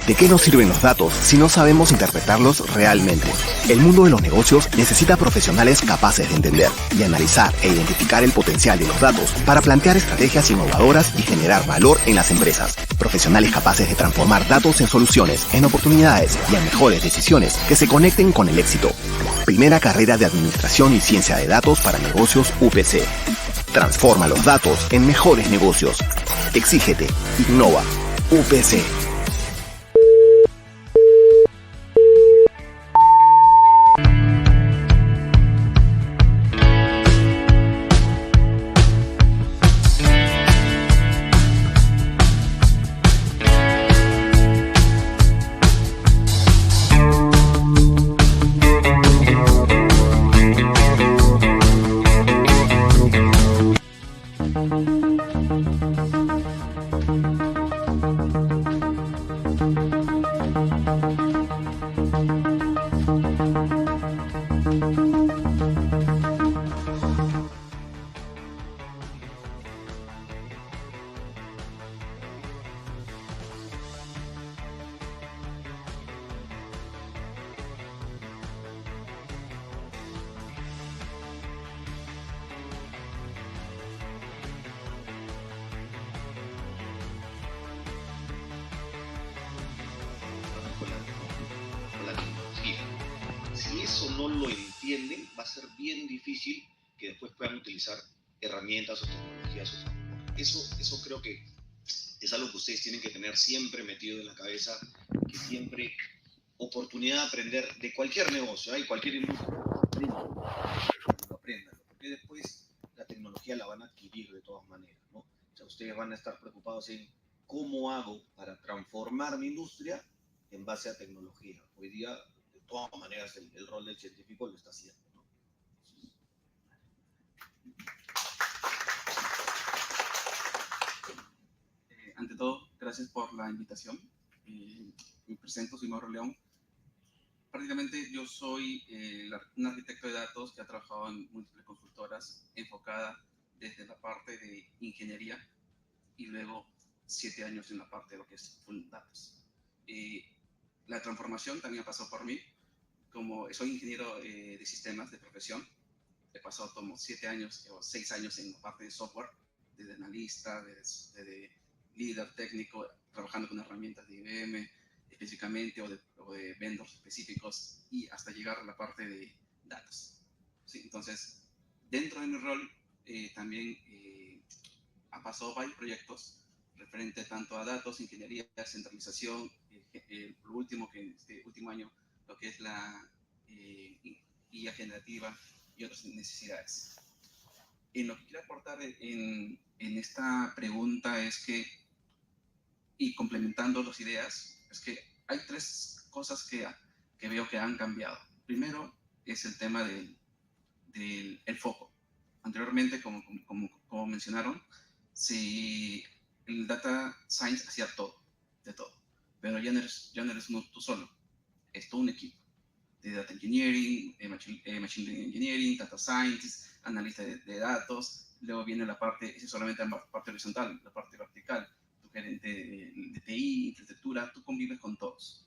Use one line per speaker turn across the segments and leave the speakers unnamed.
¿De qué nos sirven los datos si no sabemos interpretarlos realmente? El mundo de los negocios necesita profesionales capaces de entender y analizar e identificar el potencial de los datos para plantear estrategias innovadoras y generar valor en las empresas. Profesionales capaces de transformar datos en soluciones, en oportunidades y en mejores decisiones que se conecten con el éxito. Primera carrera de Administración y Ciencia de Datos para Negocios UPC. Transforma los datos en mejores negocios. Exígete. Innova. UPC.
Con la tecnología. Si eso no lo entienden, va a ser bien difícil que después puedan utilizar herramientas o tecnologías a su favor. Eso creo que es algo que ustedes tienen que tener siempre metido en la cabeza, que siempre oportunidad de aprender de cualquier negocio, y cualquier industria, aprendan, porque después la tecnología la van a adquirir de todas maneras, ¿no? O sea, ustedes van a estar preocupados en cómo hago para transformar mi industria en base a tecnología. Hoy día, de todas maneras, el rol del científico lo está haciendo, ¿no?
Ante todo, gracias por la invitación. Me presento, soy Mauro León. Prácticamente yo soy un arquitecto de datos que ha trabajado en múltiples consultoras enfocada desde la parte de ingeniería y luego 7 años en la parte de lo que es full datos. La transformación también pasó por mí. Como soy ingeniero de sistemas de profesión, he pasado como 7 años o 6 años en la parte de software, desde analista, desde líder técnico, trabajando con herramientas de IBM específicamente o de vendors específicos y hasta llegar a la parte de datos. ¿Sí? Entonces, dentro de mi rol también ha pasado varios proyectos referente tanto a datos, ingeniería, centralización, lo último que este último año, lo que es la IA generativa y otras necesidades. En lo que quiero aportar en esta pregunta es que, y complementando las ideas, es que hay 3 cosas que veo que han cambiado. Primero es el tema del el foco. Anteriormente, como mencionaron, si el data science hacía todo, de todo, pero ya no eres tú solo, es todo un equipo de data engineering, machine learning engineering, data scientist, analista de datos. Luego viene la parte, es solamente la parte horizontal, la parte vertical, tu gerente de TI, infraestructura, tú convives con todos.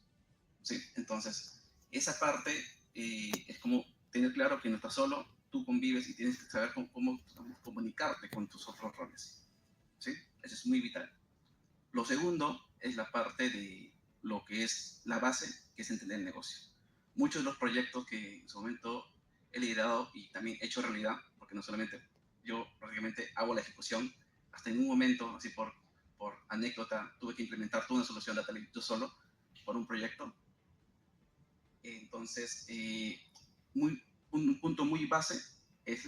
¿Sí? Entonces, esa parte es como tener claro que no estás solo, tú convives y tienes que saber cómo comunicarte con tus otros roles. ¿Sí? Eso es muy vital. Lo segundo es la parte de lo que es la base, que es entender el negocio. Muchos de los proyectos que en su momento he liderado y también he hecho realidad, porque no solamente yo prácticamente hago la ejecución, hasta en un momento, así por anécdota, tuve que implementar toda una solución de data lake yo solo por un proyecto. Entonces, un punto muy base es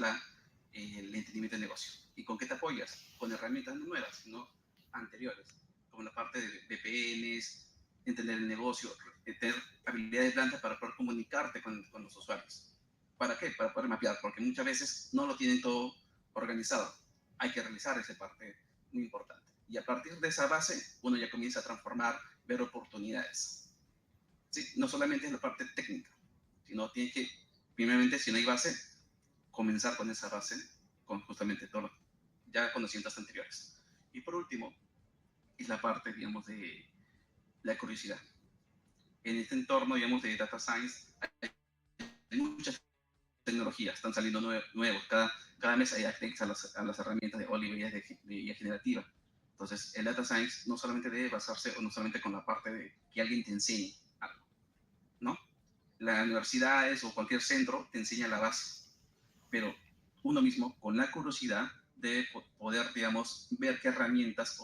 el entendimiento del negocio. ¿Y con qué te apoyas? Con herramientas no nuevas, sino anteriores, como la parte de VPNs, entender el negocio, tener habilidades blandas para poder comunicarte con los usuarios. ¿Para qué? Para poder mapear, porque muchas veces no lo tienen todo organizado. Hay que realizar esa parte muy importante. Y a partir de esa base, uno ya comienza a transformar, ver oportunidades. ¿Sí? No solamente es la parte técnica, sino tiene que, primeramente, si no hay base, comenzar con esa base, con justamente todo, ya conocimientos anteriores. Y por último, es la parte, digamos, de la curiosidad. en este entorno, digamos, de data science, hay muchas tecnologías, están saliendo nuevos. Cada mes hay updates a las herramientas de Oliver de IA generativa. Entonces, el data science no solamente debe basarse o no solamente con la parte de que alguien te enseñe algo, ¿no? Las universidades o cualquier centro te enseña la base, pero uno mismo, con la curiosidad, debe poder, digamos, ver qué herramientas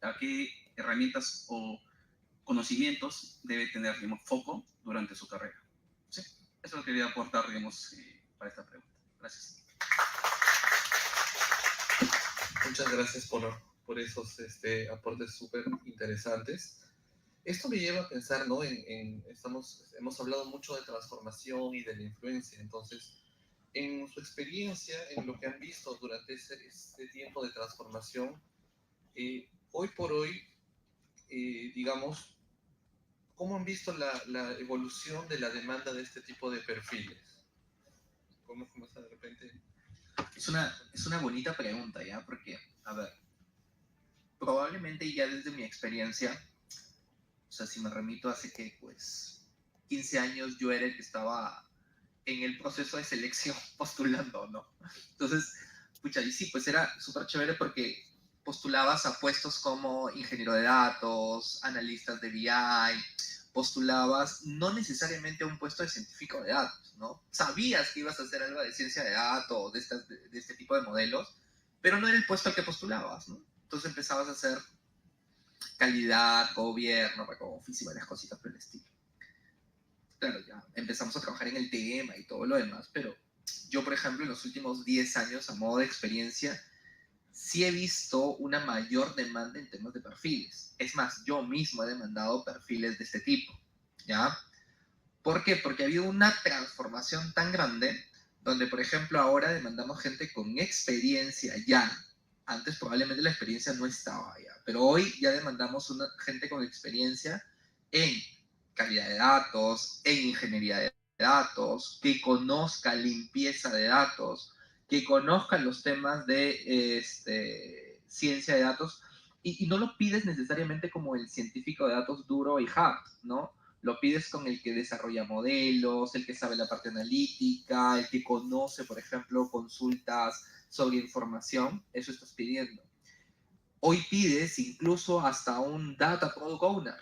a qué herramientas o conocimientos debe tener, digamos, foco durante su carrera. ¿Sí? Eso es lo que quería aportar, digamos, para esta pregunta. Gracias.
Muchas gracias por esos aportes súper interesantes. Esto me lleva a pensar, ¿no? Hemos hablado mucho de transformación y de la influencia. Entonces, en su experiencia, en lo que han visto durante este tiempo de transformación, hoy por hoy, digamos, ¿cómo han visto la evolución de la demanda de este tipo de perfiles? ¿Cómo está de repente?
Es una bonita pregunta, ¿ya? Porque, a ver, probablemente ya desde mi experiencia, o sea, si me remito hace que, pues, 15 años yo era el que estaba en el proceso de selección postulando, ¿no? Entonces, pucha, y sí, pues era súper chévere porque postulabas a puestos como ingeniero de datos, analistas de BI, postulabas no necesariamente a un puesto de científico de datos, ¿no? Sabías que ibas a hacer algo de ciencia de datos, de este tipo de modelos, pero no era el puesto al que postulabas, ¿no? Entonces empezabas a hacer calidad, gobierno, back-office y varias cositas por el estilo. Claro, ya empezamos a trabajar en el tema y todo lo demás, pero yo, por ejemplo, en los últimos 10 años, a modo de experiencia, sí he visto una mayor demanda en temas de perfiles. Es más, yo mismo he demandado perfiles de este tipo, ¿ya? ¿Por qué? Porque ha habido una transformación tan grande donde, por ejemplo, ahora demandamos gente con experiencia ya. Antes probablemente la experiencia no estaba ya, pero hoy ya demandamos gente con experiencia en calidad de datos, en ingeniería de datos, que conozca limpieza de datos, que conozcan los temas de ciencia de datos, y no lo pides necesariamente como el científico de datos duro y hard, ¿no? Lo pides con el que desarrolla modelos, el que sabe la parte analítica, el que conoce, por ejemplo, consultas sobre información, eso estás pidiendo. Hoy pides incluso hasta un Data Product Owner,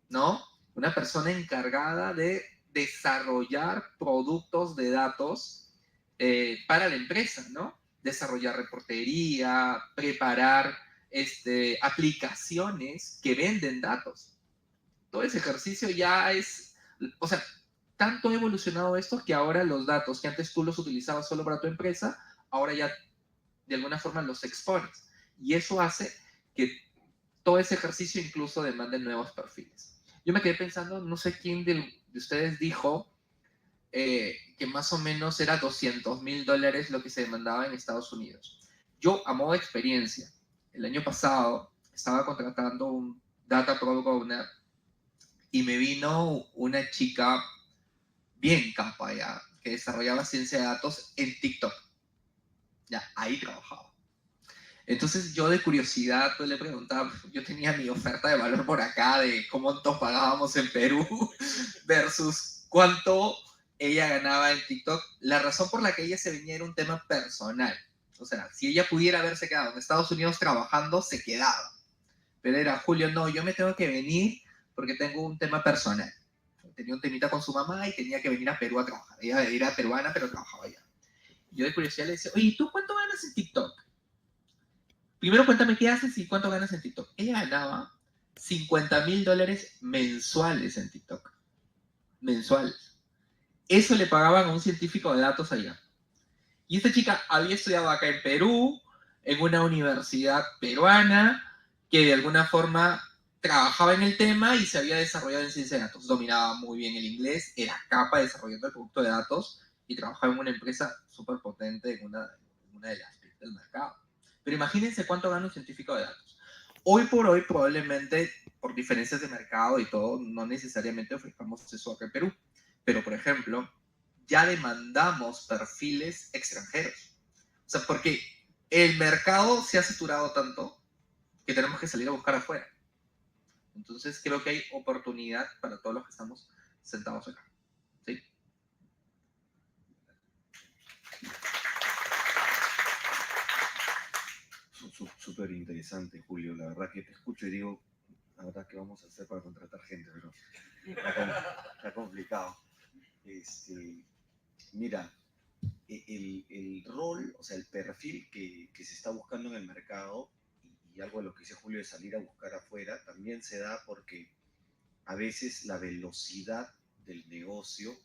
¿no? Una persona encargada de desarrollar productos de datos para la empresa, ¿no? Desarrollar reportería, preparar aplicaciones que venden datos. Todo ese ejercicio ya es, o sea, tanto ha evolucionado esto que ahora los datos que antes tú los utilizabas solo para tu empresa, ahora ya de alguna forma los expones. Y eso hace que todo ese ejercicio incluso demande nuevos perfiles. Yo me quedé pensando, no sé quién de ustedes dijo que más o menos era $200,000 lo que se demandaba en Estados Unidos. Yo, a modo de experiencia, el año pasado estaba contratando un Data Product Owner y me vino una chica bien capa ya, que desarrollaba ciencia de datos en TikTok. Ya, ahí trabajaba. Entonces yo de curiosidad pues, le preguntaba, yo tenía mi oferta de valor por acá de cuánto pagábamos en Perú versus cuánto ella ganaba en TikTok. La razón por la que ella se venía era un tema personal. O sea, si ella pudiera haberse quedado en Estados Unidos trabajando, se quedaba. Pero era, Julio, no, yo me tengo que venir porque tengo un tema personal. Tenía un temita con su mamá y tenía que venir a Perú a trabajar. Ella era peruana, pero trabajaba allá. Yo de curiosidad le decía, oye, ¿tú cuánto ganas en TikTok? Primero cuéntame qué haces y cuánto ganas en TikTok. Ella ganaba $50,000 mensuales en TikTok. Mensuales. Eso le pagaban a un científico de datos allá. Y esta chica había estudiado acá en Perú, en una universidad peruana, que de alguna forma trabajaba en el tema y se había desarrollado en ciencia de datos. Dominaba muy bien el inglés, era capa desarrollando el producto de datos y trabajaba en una empresa súper potente en una de las del mercado. Pero imagínense cuánto gana un científico de datos. Hoy por hoy, probablemente, por diferencias de mercado y todo, no necesariamente ofrezcamos eso acá en Perú. Pero, por ejemplo, ya demandamos perfiles extranjeros. O sea, porque el mercado se ha saturado tanto que tenemos que salir a buscar afuera. Entonces creo que hay oportunidad para todos los que estamos sentados acá. ¿Sí?
Súper interesante, Julio. La verdad que te escucho y digo, la verdad que vamos a hacer para contratar gente, pero está complicado. Mira, el rol, o sea, el perfil que se está buscando en el mercado, y algo de lo que dice Julio de salir a buscar afuera, también se da porque a veces la velocidad del negocio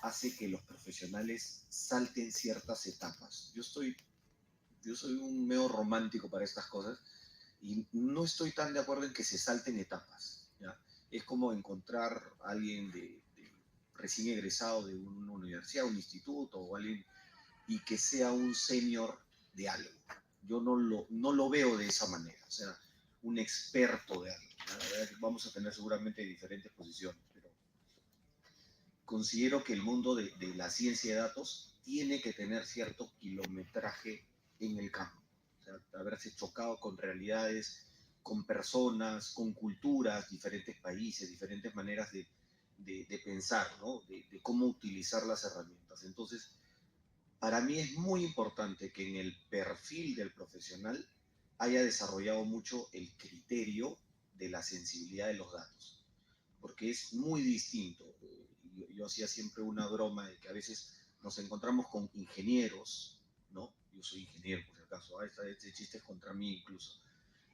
hace que los profesionales salten ciertas etapas. Yo soy un medio romántico para estas cosas y no estoy tan de acuerdo en que se salten etapas, ¿ya? Es como encontrar a alguien recién egresado de una universidad, un instituto o alguien y que sea un senior de algo. Yo no lo veo de esa manera, o sea, un experto de algo. La verdad es que vamos a tener seguramente diferentes posiciones, pero considero que el mundo de la ciencia de datos tiene que tener cierto kilometraje en el campo. O sea, haberse chocado con realidades, con personas, con culturas, diferentes países, diferentes maneras de pensar, ¿no? De cómo utilizar las herramientas. Entonces, para mí es muy importante que en el perfil del profesional haya desarrollado mucho el criterio de la sensibilidad de los datos, porque es muy distinto. Yo hacía siempre una broma de que a veces nos encontramos con ingenieros, ¿no? Yo soy ingeniero, por si acaso, este chiste es contra mí incluso,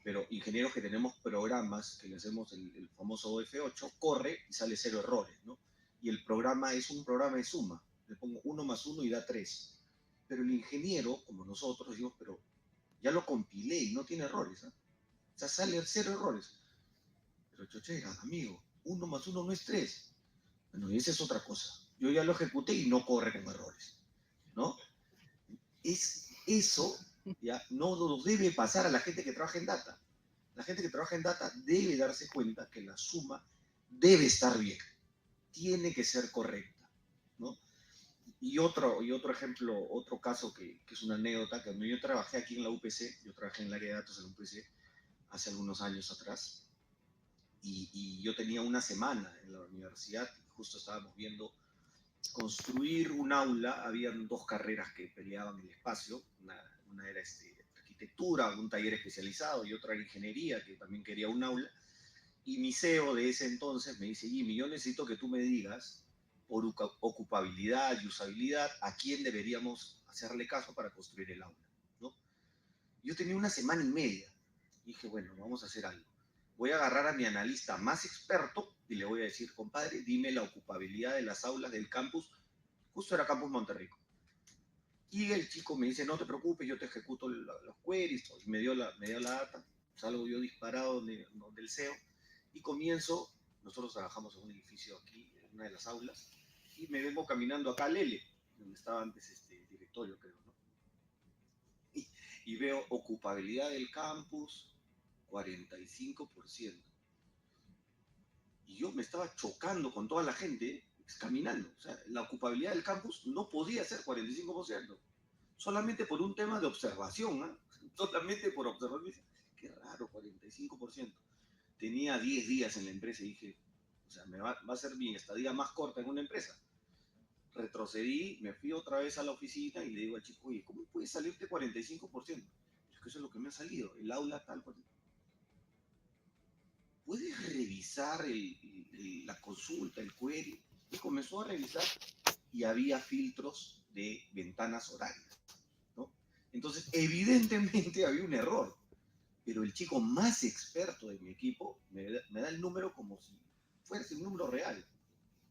pero ingenieros que tenemos programas, que le hacemos el famoso F8, corre y sale 0 errores, ¿no? Y el programa es un programa de suma, le pongo 1 más 1 y da 3. Pero el ingeniero, como nosotros, decimos, pero ya lo compilé y no tiene errores, ¿eh? O sea, sale 0 errores. Pero chochera, amigo, 1 más 1 no es 3. Bueno, y esa es otra cosa. Yo ya lo ejecuté y no corre con errores, ¿no? Eso ya no nos debe pasar a la gente que trabaja en data. La gente que trabaja en data debe darse cuenta que la suma debe estar bien, tiene que ser correcta, ¿no? Y otro ejemplo, otro caso que es una anécdota, que cuando yo trabajé aquí en la UPC, yo trabajé en el área de datos en la UPC hace algunos años atrás, y yo tenía una semana en la universidad, justo estábamos viendo construir un aula, habían 2 carreras que peleaban el espacio, una era arquitectura, un taller especializado, y otra era ingeniería, que también quería un aula, y mi CEO de ese entonces me dice, Jimmy, yo necesito que tú me digas, por ocupabilidad y usabilidad, a quién deberíamos hacerle caso para construir el aula, ¿no? Yo tenía una semana y media, y dije, bueno, vamos a hacer algo. Voy a agarrar a mi analista más experto y le voy a decir, compadre, dime la ocupabilidad de las aulas del campus. Justo era Campus Monterrico. Y el chico me dice, no te preocupes, yo te ejecuto los queries, y me dio la data, salgo yo disparado del CEO, y comienzo, nosotros trabajamos en un edificio aquí, en una de las aulas, y me vengo caminando acá al L, donde estaba antes directorio, creo, ¿no? Y veo ocupabilidad del campus, 45%. Y yo me estaba chocando con toda la gente caminando. O sea, la ocupabilidad del campus no podía ser 45%. Solamente por un tema de observación, ¿eh? Solamente por observación. Qué raro, 45%. Tenía 10 días en la empresa y dije, o sea, va a ser mi estadía más corta en una empresa. Retrocedí, me fui otra vez a la oficina y le digo al chico, oye, ¿cómo puede salirte 45%? Es que eso es lo que me ha salido, el aula tal, ¿puedes revisar la consulta, el query? Y comenzó a revisar y había filtros de ventanas horarias, ¿no? Entonces, evidentemente había un error, pero el chico más experto de mi equipo me da el número como si fuese un número real.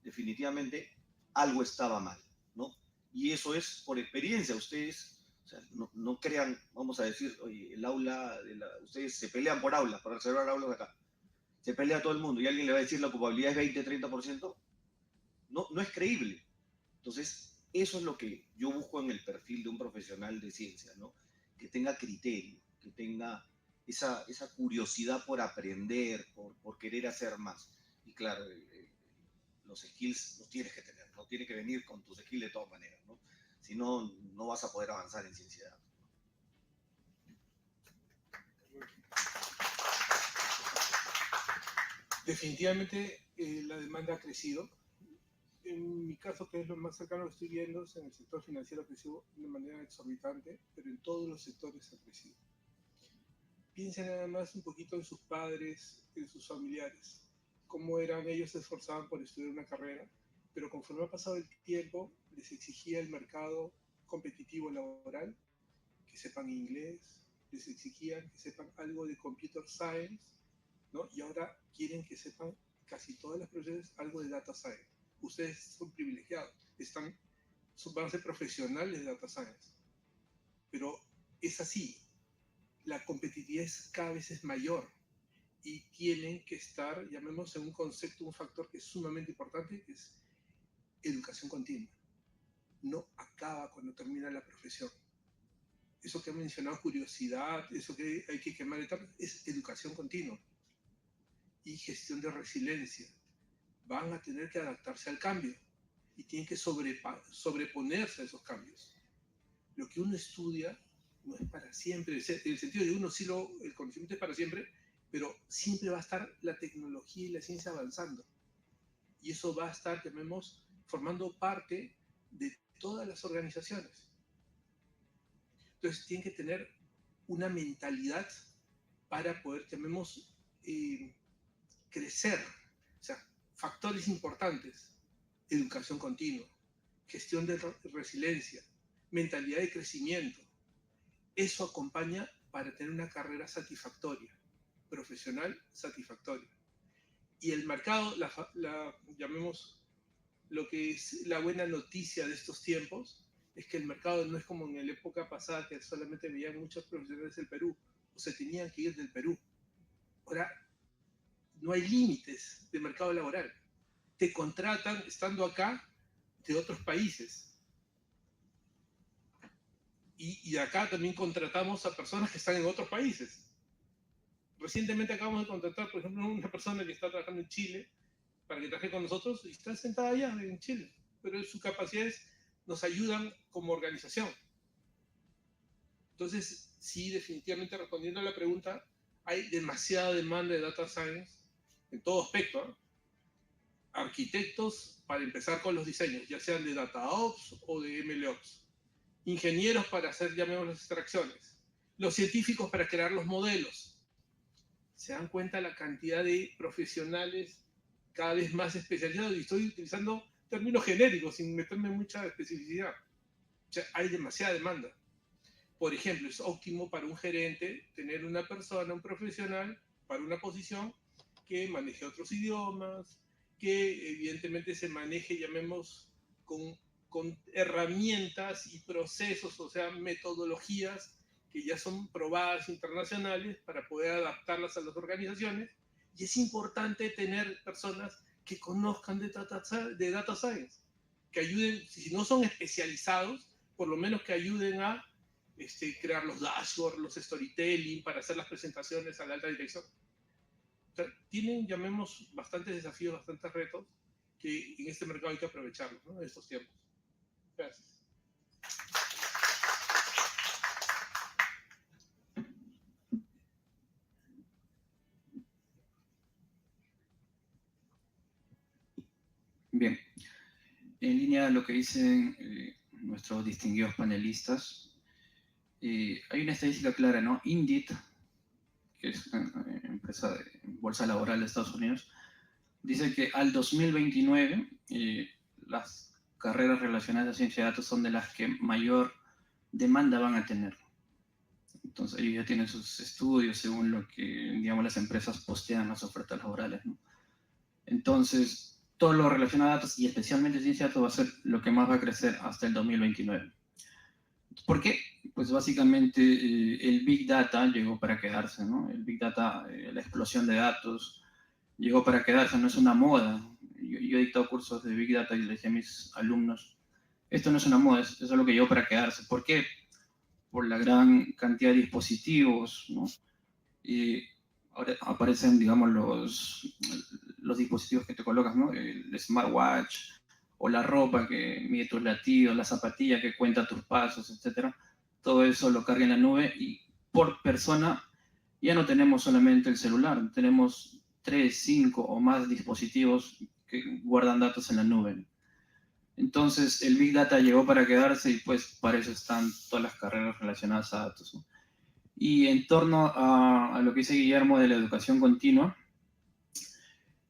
Definitivamente algo estaba mal, ¿no? Y eso es por experiencia. Ustedes, o sea, no crean, vamos a decir, oye, el aula, ustedes se pelean por aulas, para reservar aulas de acá. Se pelea todo el mundo y alguien le va a decir la ocupabilidad es 20-30%, no es creíble. Entonces, eso es lo que yo busco en el perfil de un profesional de ciencia, ¿no? Que tenga criterio, que tenga esa curiosidad por aprender, por querer hacer más. Y claro, los skills los tienes que tener, no tienes que venir con tus skills de todas maneras, ¿no? Si no, no vas a poder avanzar en ciencia de datos.
Definitivamente la demanda ha crecido. En mi caso, que es lo más cercano que estoy viendo, es en el sector financiero ha crecido de manera exorbitante, pero en todos los sectores ha crecido. Piensen nada más un poquito en sus padres, en sus familiares, cómo eran ellos, se esforzaban por estudiar una carrera, pero conforme ha pasado el tiempo, les exigía el mercado competitivo laboral, que sepan inglés, les exigían que sepan algo de computer science, ¿no? Y ahora quieren que sepan casi todas las profesiones algo de data science. Ustedes son privilegiados, van a ser profesionales de data science, pero es así, la competitividad cada vez es mayor y tienen que estar, llamemos en un concepto, un factor que es sumamente importante, que es educación continua. No acaba cuando termina la profesión. Eso que he mencionado, curiosidad, eso que hay que quemar etapas, es educación continua y gestión de resiliencia. Van a tener que adaptarse al cambio y tienen que sobreponerse a esos cambios. Lo que uno estudia no es para siempre, en el sentido de uno sí el conocimiento es para siempre, pero siempre va a estar la tecnología y la ciencia avanzando. Y eso va a estar, llamemos, formando parte de todas las organizaciones. Entonces tienen que tener una mentalidad para poder, llamemos, crecer. O sea, factores importantes: educación continua, gestión de resiliencia, mentalidad de crecimiento. Eso acompaña para tener una carrera satisfactoria, profesional satisfactoria. Y el mercado, llamemos lo que es la buena noticia de estos tiempos, es que el mercado no es como en la época pasada, que solamente veían muchos profesionales del Perú, o se tenían que ir del Perú. Ahora no hay límites de mercado laboral. Te contratan estando acá de otros países. Y acá también contratamos a personas que están en otros países. Recientemente acabamos de contratar, por ejemplo, una persona que está trabajando en Chile para que trabaje con nosotros y está sentada allá en Chile. Pero sus capacidades nos ayudan como organización. Entonces, sí, definitivamente respondiendo a la pregunta, hay demasiada demanda de data science en todo aspecto, ¿eh? Arquitectos para empezar con los diseños, ya sean de DataOps o de MLOps. Ingenieros para hacer, llamemos, las extracciones. Los científicos para crear los modelos. ¿Se dan cuenta la cantidad de profesionales cada vez más especializados? Y estoy utilizando términos genéricos sin meterme en mucha especificidad. O sea, hay demasiada demanda. Por ejemplo, es óptimo para un gerente tener una persona, un profesional, para una posición que maneje otros idiomas, que evidentemente se maneje, llamemos, con herramientas y procesos, o sea, metodologías que ya son probadas internacionales para poder adaptarlas a las organizaciones. Y es importante tener personas que conozcan de data science, que ayuden, si no son especializados, por lo menos que ayuden a crear los dashboards, los storytelling, para hacer las presentaciones a la alta dirección. O sea, tienen, llamemos, bastantes desafíos, bastantes retos que en este mercado hay que aprovecharlos, ¿no? En estos tiempos. Gracias.
Bien, en línea de lo que dicen nuestros distinguidos panelistas, hay una estadística clara, ¿no? Indeed, que es una empresa de bolsa laboral de Estados Unidos, dice que al 2029 las carreras relacionadas a ciencia de datos son de las que mayor demanda van a tener. Entonces ellos ya tienen sus estudios según lo que, digamos, las empresas postean las ofertas laborales, ¿no? Entonces, todo lo relacionado a datos y especialmente ciencia de datos va a ser lo que más va a crecer hasta el 2029. ¿Por qué? Pues básicamente el Big Data llegó para quedarse, ¿no? El Big Data, la explosión de datos, llegó para quedarse, no es una moda. Yo he dictado cursos de Big Data y le decía a mis alumnos, esto no es una moda, es algo que llegó para quedarse. ¿Por qué? Por la gran cantidad de dispositivos, ¿no? Y ahora aparecen, digamos, los dispositivos que te colocas, ¿no? El smartwatch, o la ropa que mide tus latidos, la zapatilla que cuenta tus pasos, etc. Todo eso lo carga en la nube y por persona ya no tenemos solamente el celular, tenemos 3, 5 o más dispositivos que guardan datos en la nube. Entonces, el Big Data llegó para quedarse y pues para eso están todas las carreras relacionadas a datos, ¿no? Y en torno a lo que dice Guillermo de la educación continua,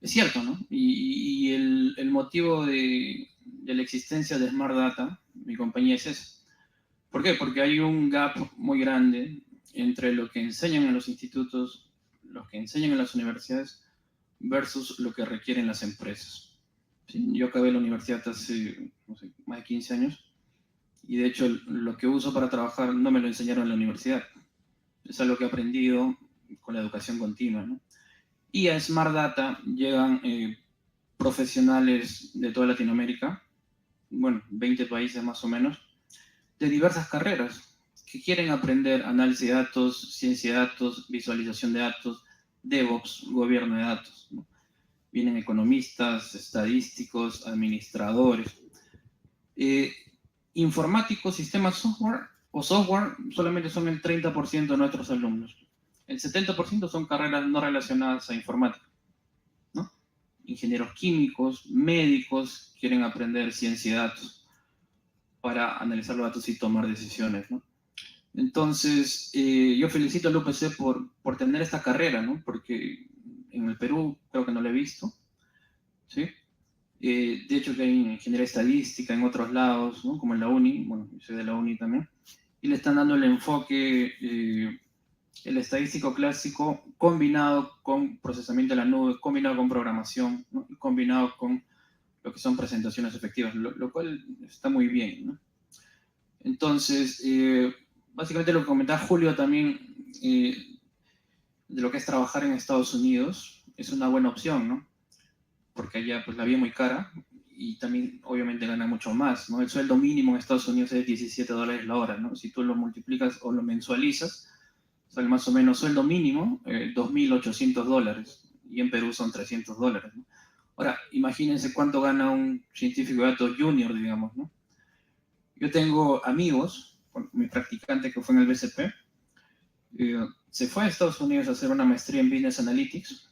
es cierto, ¿no? Y el motivo de la existencia de Smart Data, mi compañía, es eso. ¿Por qué? Porque hay un gap muy grande entre lo que enseñan en los institutos, lo que enseñan en las universidades, versus lo que requieren las empresas. ¿Sí? Yo acabé la universidad hace, no sé, más de 15 años, y de hecho lo que uso para trabajar no me lo enseñaron en la universidad. Es algo que he aprendido con la educación continua, ¿no? Y a Smart Data llegan profesionales de toda Latinoamérica, bueno, 20 países más o menos, de diversas carreras, que quieren aprender análisis de datos, ciencia de datos, visualización de datos, DevOps, gobierno de datos, ¿no? Vienen economistas, estadísticos, administradores, informáticos, sistemas software o software solamente son el 30% de nuestros alumnos. El 70% son carreras no relacionadas a informática, ¿no? Ingenieros químicos, médicos, quieren aprender ciencia de datos para analizar los datos y tomar decisiones, ¿no? Entonces, yo felicito al UPC por tener esta carrera, ¿no? Porque en el Perú creo que no la he visto, ¿sí? De hecho, que hay ingeniería estadística en otros lados, ¿no? Como en la UNI, bueno, yo soy de la UNI también, y le están dando el enfoque, el estadístico clásico, combinado con procesamiento de la nube, combinado con programación, ¿no? Y combinado con lo que son presentaciones efectivas, lo cual está muy bien, ¿no? Entonces, básicamente lo que comentaba Julio también, de lo que es trabajar en Estados Unidos, es una buena opción, ¿no? Porque allá pues la vida es muy cara y también obviamente gana mucho más, ¿no? El sueldo mínimo en Estados Unidos es $17 la hora, ¿no? Si tú lo multiplicas o lo mensualizas, sale más o menos sueldo mínimo, $2.800, y en Perú son $300, ¿no? Ahora, imagínense cuánto gana un científico de datos junior, digamos, ¿no? Yo tengo amigos, mi practicante que fue en el BCP, se fue a Estados Unidos a hacer una maestría en Business Analytics.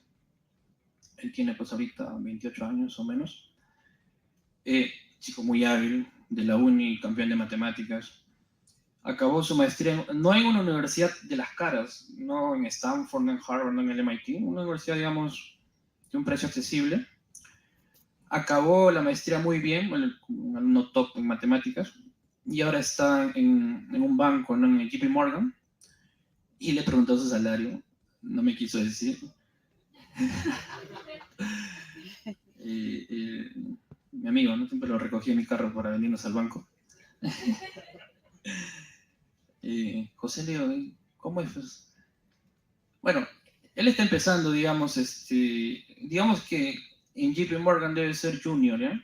Él tiene pues ahorita 28 años o menos. Chico muy hábil, de la UNI, campeón de matemáticas. Acabó su maestría, no en una universidad de las caras, no en Stanford, no en Harvard, no en el MIT, una universidad, digamos, de un precio accesible. Acabó la maestría muy bien, un alumno top en matemáticas, y ahora está en un banco, ¿no? En el JP Morgan, y le preguntó su salario, no me quiso decir. Mi amigo, ¿no? Siempre lo recogí en mi carro para venirnos al banco. José Leo, ¿cómo es? Pues? Bueno, él está empezando, digamos, digamos que en JP Morgan debe ser junior, ¿ya?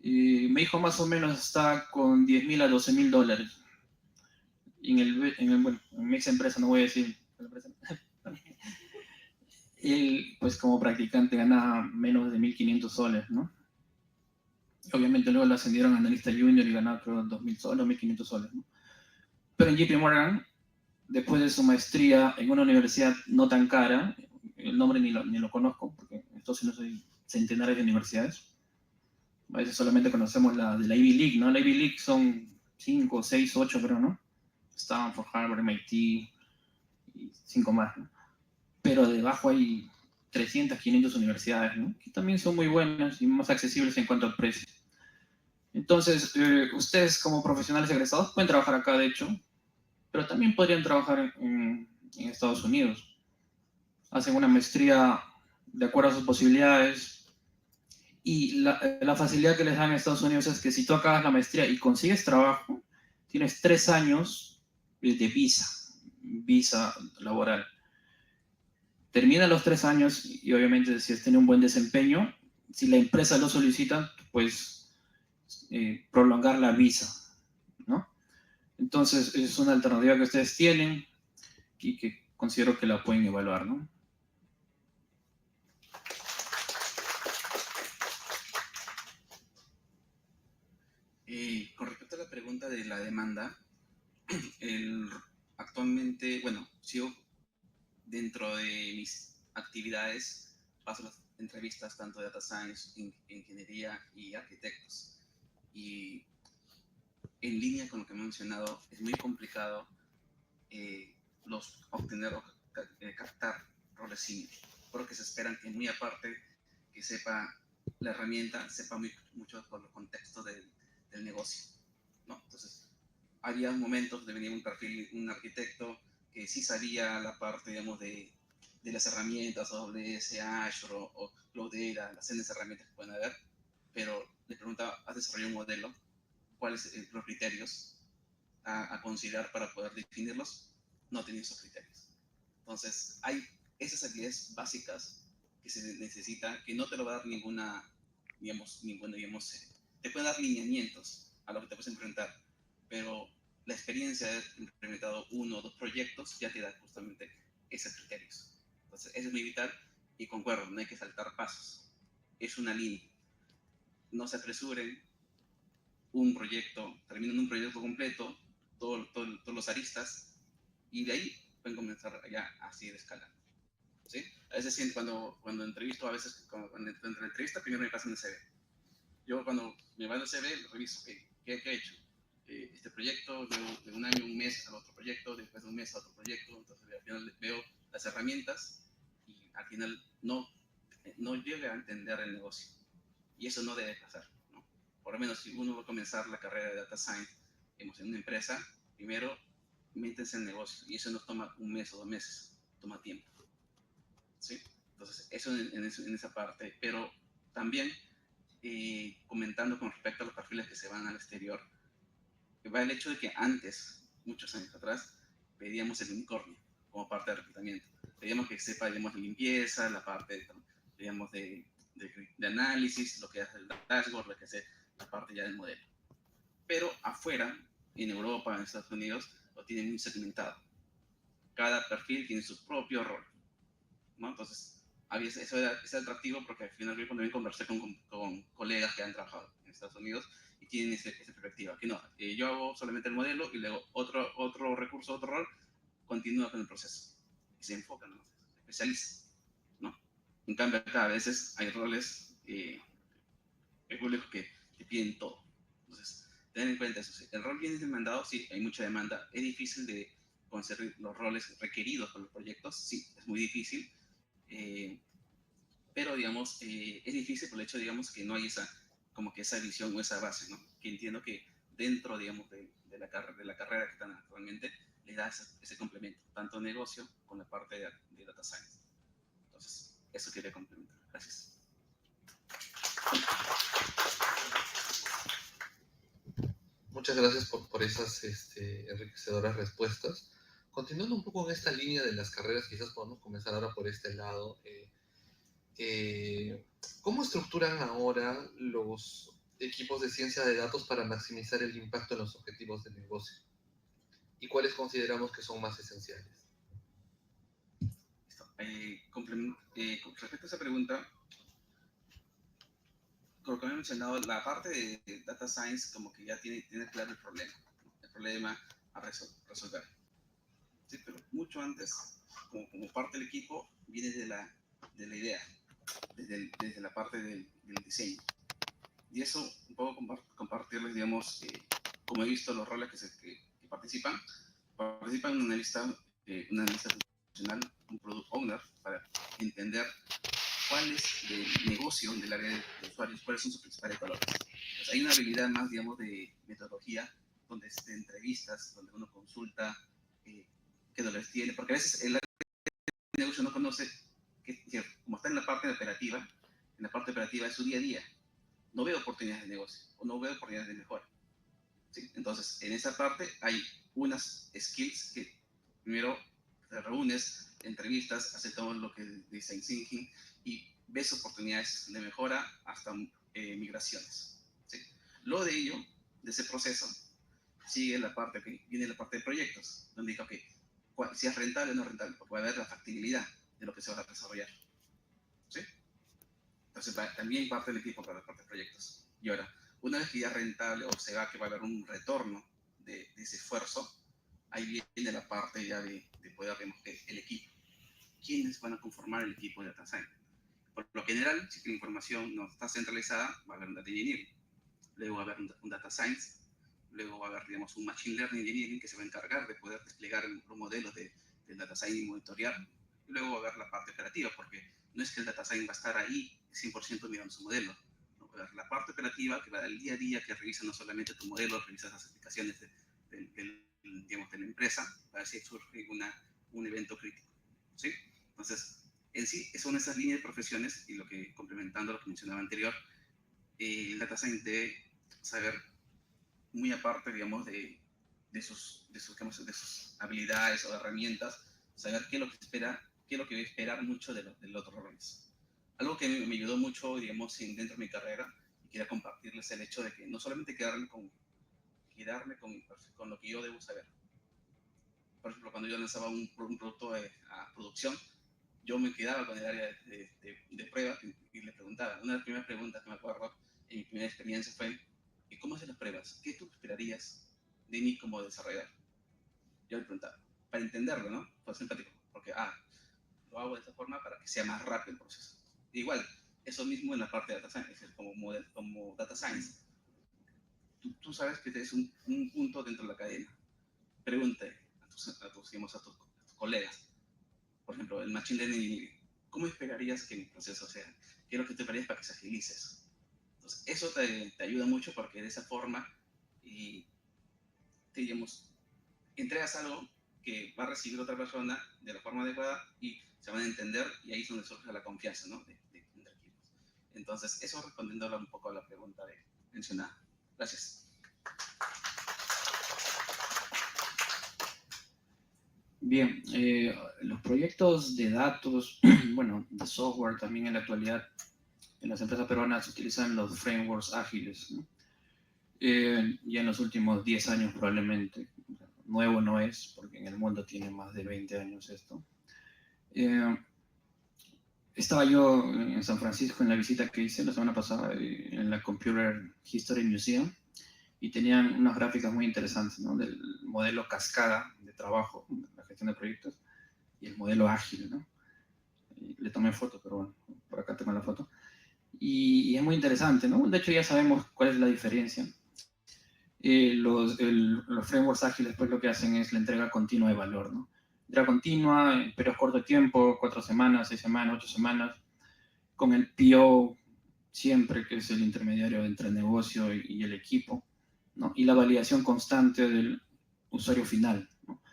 Me dijo más o menos está con $10.000 a $12.000. Bueno, en esa empresa, no voy a decir la empresa. Él, pues como practicante, ganaba menos de $1.500, ¿no? Obviamente luego lo ascendieron a analista junior y ganaba, creo, $2.000 o $1.500, ¿no? Pero en JP Morgan, después de su maestría en una universidad no tan cara, el nombre ni lo conozco, porque entonces no soy centenares de universidades. A veces solamente conocemos la de la Ivy League, ¿no? La Ivy League son 5, 6, 8, creo, ¿no? Stanford, Harvard, MIT y 5 más, ¿no? Pero debajo hay 300, 500 universidades, ¿no? Que también son muy buenas y más accesibles en cuanto al precio. Entonces, ustedes como profesionales egresados pueden trabajar acá, de hecho, pero también podrían trabajar en Estados Unidos. Hacen una maestría de acuerdo a sus posibilidades, y la facilidad que les dan en Estados Unidos es que si tú acabas la maestría y consigues trabajo, tienes 3 años de visa laboral. Termina los 3 años y obviamente si has tenido un buen desempeño, si la empresa lo solicita, pues prolongar la visa, ¿no? Entonces es una alternativa que ustedes tienen y que considero que la pueden evaluar, ¿no?
Con respecto a la pregunta de la demanda, actualmente, bueno, sigo dentro de mis actividades, paso las entrevistas tanto de Data Science, Ingeniería y arquitectos. Y en línea con lo que he mencionado, es muy complicado obtener o captar roles senior, porque se esperan que muy aparte que sepa la herramienta, sepa mucho por los contextos del negocio, ¿no? Entonces, había momentos donde venía un perfil, un arquitecto que sí sabía la parte, digamos, de las herramientas, AWS, Azure o Cloudera, las N herramientas que pueden haber, pero le preguntaba, ¿has desarrollado un modelo? ¿Cuáles son los criterios a considerar para poder definirlos? No tenía esos criterios. Entonces, hay esas habilidades básicas que se necesita, que no te lo va a dar ninguna, te puede dar lineamientos a lo que te puedes enfrentar, pero la experiencia de haber implementado 1 o 2 proyectos ya te da justamente esos criterios. Entonces, eso es muy vital y concuerdo, no hay que saltar pasos. Es una línea. No se apresuren. Un proyecto, terminan un proyecto completo, todos los aristas, y de ahí pueden comenzar ya así de escala. ¿Sí? A veces cuando entrevisto, a veces cuando entro en la entrevista, primero me pasan el CV. Yo cuando me van el CV, reviso qué he hecho. Este proyecto, de un año, un mes al otro proyecto, después de un mes a otro proyecto, entonces al final veo las herramientas y al final no llega a entender el negocio. Y eso no debe pasar, ¿no? Por lo menos si uno va a comenzar la carrera de Data Science en una empresa, primero métanse en el negocio y eso no toma un mes o 2 meses, toma tiempo. ¿Sí? Entonces, eso en esa parte, pero también comentando con respecto a los perfiles que se van al exterior, va el hecho de que antes, muchos años atrás, pedíamos el unicornio como parte de reclutamiento. Pedíamos que sepa, digamos, de limpieza, la parte, digamos, de análisis, lo que hace el dashboard, lo que hace la parte ya del modelo. Pero afuera, en Europa, en Estados Unidos, lo tienen muy segmentado. Cada perfil tiene su propio rol, ¿no? Entonces, eso era atractivo porque al final yo también conversé con colegas que han trabajado en Estados Unidos y tienen esa perspectiva, que no, yo hago solamente el modelo y luego otro recurso, otro rol, continúa con el proceso. Y se enfocan, ¿no? Se especializan, ¿no? En cambio, acá a veces hay roles públicos que te piden todo. Entonces, ten en cuenta eso. El rol viene demandado, sí, hay mucha demanda. Es difícil de conseguir los roles requeridos por los proyectos, sí, es muy difícil. Pero, digamos, es difícil por el hecho, digamos, que no hay esa visión o esa base, ¿no? Que entiendo que dentro, digamos, de la carrera que están actualmente, le da ese complemento, tanto negocio con la parte de Data Science. Entonces, eso quería complementar. Gracias.
Muchas gracias por esas enriquecedoras respuestas. Continuando un poco en esta línea de las carreras, quizás podamos comenzar ahora por este lado. ¿Cómo estructuran ahora los equipos de ciencia de datos para maximizar el impacto en los objetivos del negocio? ¿Y cuáles consideramos que son más esenciales?
Con respecto a esa pregunta, como he mencionado, la parte de Data Science como que ya tiene claro el problema a resolver. Sí, pero mucho antes, como parte del equipo, viene de la idea, desde la parte del diseño. Y eso, un poco compartirles, digamos, como he visto los roles que participan un analista funcional, un product owner, para entender cuál es el negocio del área de usuarios, cuáles son sus principales valores. Pues hay una habilidad más, digamos, de metodología, donde entrevistas, donde uno consulta qué dolores tiene, porque a veces el área de negocio no conoce que como está en la parte operativa es su día a día, no veo oportunidades de negocio o no veo oportunidades de mejora. ¿Sí? Entonces, en esa parte hay unas skills que primero te reúnes, entrevistas, haces todo lo que es design thinking y ves oportunidades de mejora hasta migraciones. ¿Sí? Luego de ello, de ese proceso, sigue viene la parte de proyectos, donde digo, si es rentable o no rentable, porque va a haber la factibilidad de lo que se va a desarrollar. ¿Sí? Entonces, también parte del equipo para la parte de proyectos. Y ahora, una vez que ya es rentable o se va que va a haber un retorno de ese esfuerzo, ahí viene la parte ya de poder, digamos, el equipo. quiénes van a conformar el equipo de Data Science. Por lo general, si la información no está centralizada, va a haber un Data Engineering, luego va a haber un Data Science, luego va a haber, digamos, un Machine Learning Engineering que se va a encargar de poder desplegar los modelos del Data Science y monitorear, y luego va a haber la parte operativa, porque no es que el Data Science va a estar ahí 100% mirando su modelo. ¿No? Va a haber la parte operativa que va del día a día, que revisa no solamente tu modelo, revisa las aplicaciones digamos, de la empresa, para ver si surge un evento crítico. ¿Sí? Entonces, en sí, son esas líneas de profesiones, y complementando lo que mencionaba anterior, el Data Science debe saber, muy aparte, digamos, de sus habilidades o herramientas, saber qué es lo que espera, qué es lo que debe esperar mucho de los otros roles. Algo que me ayudó mucho, digamos, dentro de mi carrera, y quería compartirles el hecho de que no solamente quedarme con lo que yo debo saber. Por ejemplo, cuando yo lanzaba un producto a producción, yo me quedaba con el área de pruebas y le preguntaba. Una de las primeras preguntas que me acuerdo en mi primera experiencia fue: ¿y cómo hacen las pruebas? ¿Qué tú esperarías de mí como desarrollador? Yo le preguntaba, para entenderlo, ¿no? Pues simpático, porque lo hago de esta forma para que sea más rápido el proceso. Igual, eso mismo en la parte de Data Science, es decir, como Data Science. Tú sabes que es un punto dentro de la cadena. Pregúntale a tus colegas. Por ejemplo, el Machine Learning, ¿cómo esperarías que el proceso sea? ¿Qué es lo que te esperarías para que se agilice eso? Entonces, eso te ayuda mucho, porque de esa forma, digamos, entregas algo que va a recibir otra persona de la forma adecuada y se van a entender, y ahí es donde surge la confianza, ¿no? Entre equipos. Entonces, eso respondiendo un poco a la pregunta mencionada. Gracias.
Bien, los proyectos de datos, bueno, de software también en la actualidad, en las empresas peruanas utilizan los frameworks ágiles, ¿no? Ya en los últimos 10 años probablemente. Nuevo no es, porque en el mundo tiene más de 20 años esto. Estaba yo en San Francisco en la visita que hice la semana pasada en la Computer History Museum, y tenían unas gráficas muy interesantes, ¿no? Del modelo cascada de trabajo, la gestión de proyectos, y el modelo ágil, ¿no? Le tomé foto, pero bueno, por acá tengo la foto. Y es muy interesante, ¿no? De hecho, ya sabemos cuál es la diferencia. Los frameworks ágiles, pues, lo que hacen es la entrega continua de valor, ¿no? Entrega continua, en periodos cortos de tiempo, 4 semanas, 6 semanas, 8 semanas, con el PO siempre, que es el intermediario entre el negocio y el equipo, ¿no? Y la validación constante del usuario final, ¿no?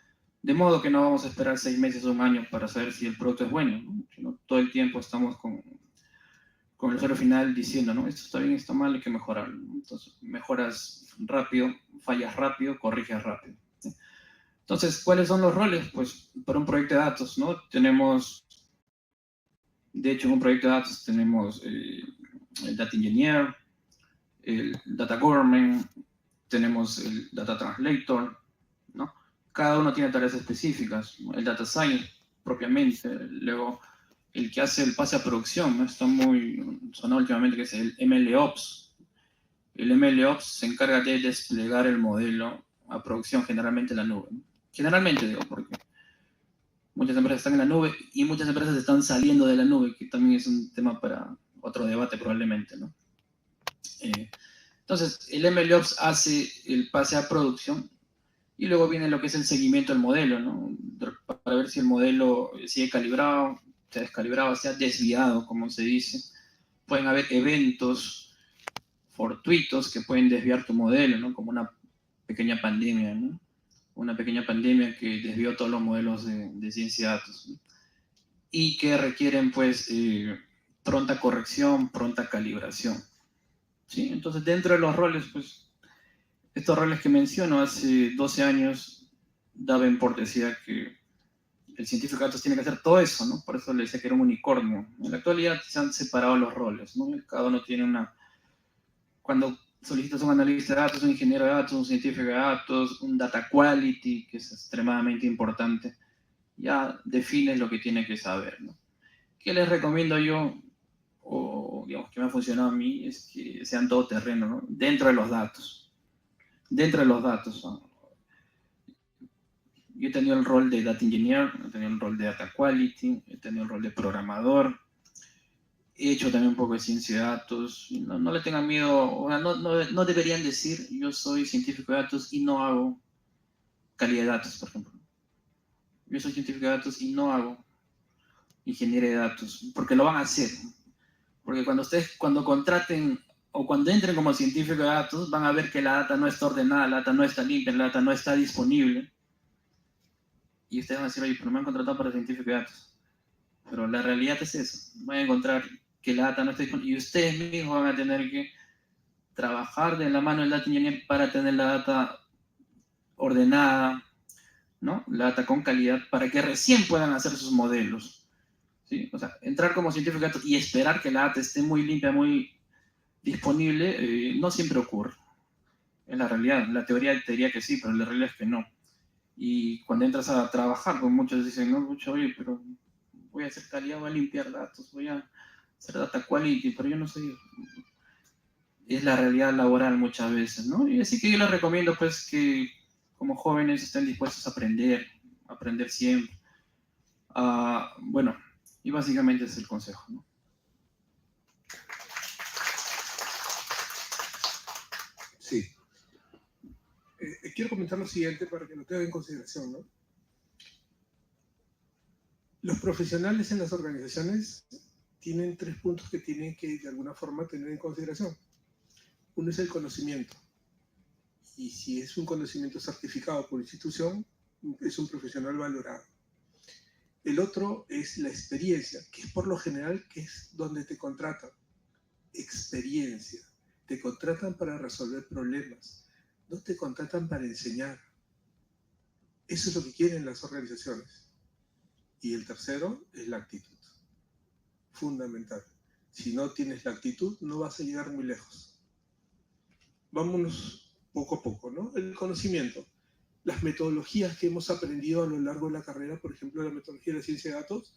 De modo que no vamos a esperar 6 meses o un año para saber si el producto es bueno, ¿no? Sino todo el tiempo estamos con el usuario final diciendo, ¿no? Esto está bien, está mal, hay que mejorarlo, ¿no? Entonces, mejoras rápido, fallas rápido, corriges rápido, ¿sí? Entonces, ¿cuáles son los roles? Pues, para un proyecto de datos, ¿no? Tenemos, de hecho, en un proyecto de datos tenemos el Data Engineer, el Data Government, tenemos el Data Translator, ¿no? Cada uno tiene tareas específicas, ¿no? El Data Science, propiamente, luego el que hace el pase a producción, ¿no? Está muy sonado últimamente, que es el MLOps. El MLOps se encarga de desplegar el modelo a producción, generalmente en la nube, ¿no? Generalmente, digo, porque muchas empresas están en la nube y muchas empresas están saliendo de la nube, que también es un tema para otro debate probablemente, ¿no? Entonces, el MLOps hace el pase a producción, y luego viene lo que es el seguimiento del modelo, ¿no? Para ver si el modelo sigue calibrado, se ha descalibrado, se ha desviado, como se dice. Pueden haber eventos fortuitos que pueden desviar tu modelo, ¿no? Como una pequeña pandemia, ¿no? Una pequeña pandemia que desvió todos los modelos de ciencia de datos, ¿no? Y que requieren, pues, pronta corrección, pronta calibración, ¿sí? Entonces, dentro de los roles, pues, estos roles que menciono, hace 12 años Davenport decía que el científico de datos tiene que hacer todo eso, ¿no? Por eso le decía que era un unicornio. En la actualidad se han separado los roles, ¿no? Cada uno tiene una... Cuando solicitas un analista de datos, un ingeniero de datos, un científico de datos, un data quality, que es extremadamente importante, ya defines lo que tiene que saber, ¿no? ¿Qué les recomiendo yo? O, digamos, que me ha funcionado a mí, es que sean todoterreno, ¿no? Dentro de los datos. Dentro de los datos, ¿no? Yo he tenido el rol de Data Engineer, he tenido el rol de Data Quality, he tenido el rol de programador, he hecho también un poco de ciencia de datos. No le tengan miedo, o sea, no deberían decir yo soy científico de datos y no hago calidad de datos, por ejemplo. Yo soy científico de datos y no hago ingeniería de datos, porque lo van a hacer. Porque cuando contraten o cuando entren como científico de datos, van a ver que la data no está ordenada, la data no está limpia, la data no está disponible. Y ustedes van a decir, oye, pero me han contratado para científico de datos. Pero la realidad es eso. Van a encontrar que la data no está disponible. Y ustedes mismos van a tener que trabajar de la mano del data engineer para tener la data ordenada, ¿no? La data con calidad, para que recién puedan hacer sus modelos. ¿Sí? O sea, entrar como científico de datos y esperar que la data esté muy limpia, muy disponible, no siempre ocurre. En la realidad, la teoría te diría que sí, pero la realidad es que no. Y cuando entras a trabajar, pues muchos dicen, no, oye, pero voy a hacer calidad, voy a limpiar datos, voy a hacer data quality, pero yo no sé. Es la realidad laboral muchas veces, ¿no? Y así que yo les recomiendo, pues, que como jóvenes estén dispuestos a aprender siempre. Bueno, y básicamente ese es el consejo, ¿no?
Sí. Quiero comentar lo siguiente para que lo tengan en consideración, ¿no? Los profesionales en las organizaciones tienen 3 puntos que tienen que, de alguna forma, tener en consideración. Uno es el conocimiento. Y si es un conocimiento certificado por institución, es un profesional valorado. El otro es la experiencia, que es por lo general que es donde te contratan. Experiencia. Te contratan para resolver problemas. No te contratan para enseñar. Eso es lo que quieren las organizaciones. Y el tercero es la actitud. Fundamental. Si no tienes la actitud, no vas a llegar muy lejos. Vámonos poco a poco, ¿no? El conocimiento. Las metodologías que hemos aprendido a lo largo de la carrera, por ejemplo, la metodología de la ciencia de datos,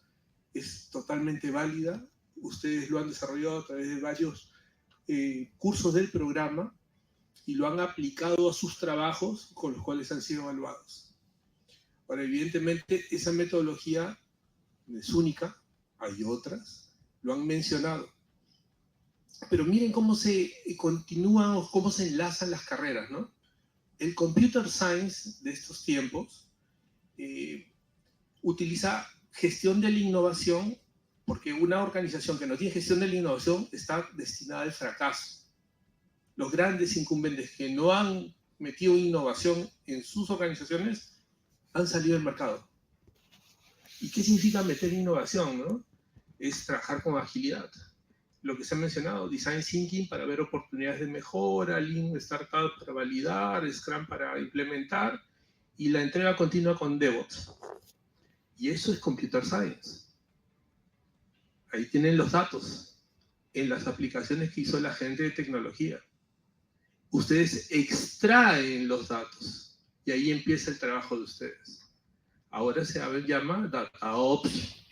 es totalmente válida. Ustedes lo han desarrollado a través de varios cursos del programa y lo han aplicado a sus trabajos con los cuales han sido evaluados. Ahora, evidentemente, esa metodología es única, hay otras, lo han mencionado. Pero miren cómo se continúan o cómo se enlazan las carreras, ¿no? El computer science de estos tiempos utiliza gestión de la innovación, porque una organización que no tiene gestión de la innovación está destinada al fracaso. Los grandes incumbentes que no han metido innovación en sus organizaciones han salido del mercado. ¿Y qué significa meter innovación, no? Es trabajar con agilidad. Lo que se ha mencionado, Design Thinking para ver oportunidades de mejora, Lean Startup para validar, Scrum para implementar, y la entrega continua con DevOps. Y eso es Computer Science. Ahí tienen los datos, en las aplicaciones que hizo la gente de tecnología. Ustedes extraen los datos, y ahí empieza el trabajo de ustedes. Ahora se llama DataOps,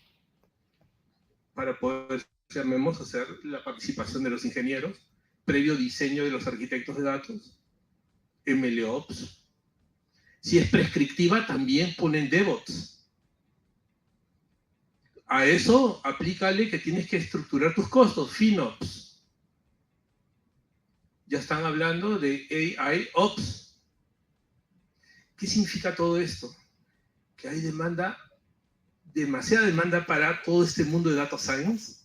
para poder, llamemos, hacer la participación de los ingenieros, previo diseño de los arquitectos de datos, MLOps. Si es prescriptiva, también ponen DevOps. A eso aplícale que tienes que estructurar tus costos, FinOps. Ya están hablando de AIOps. ¿Qué significa todo esto? Que hay demasiada demanda para todo este mundo de Data Science.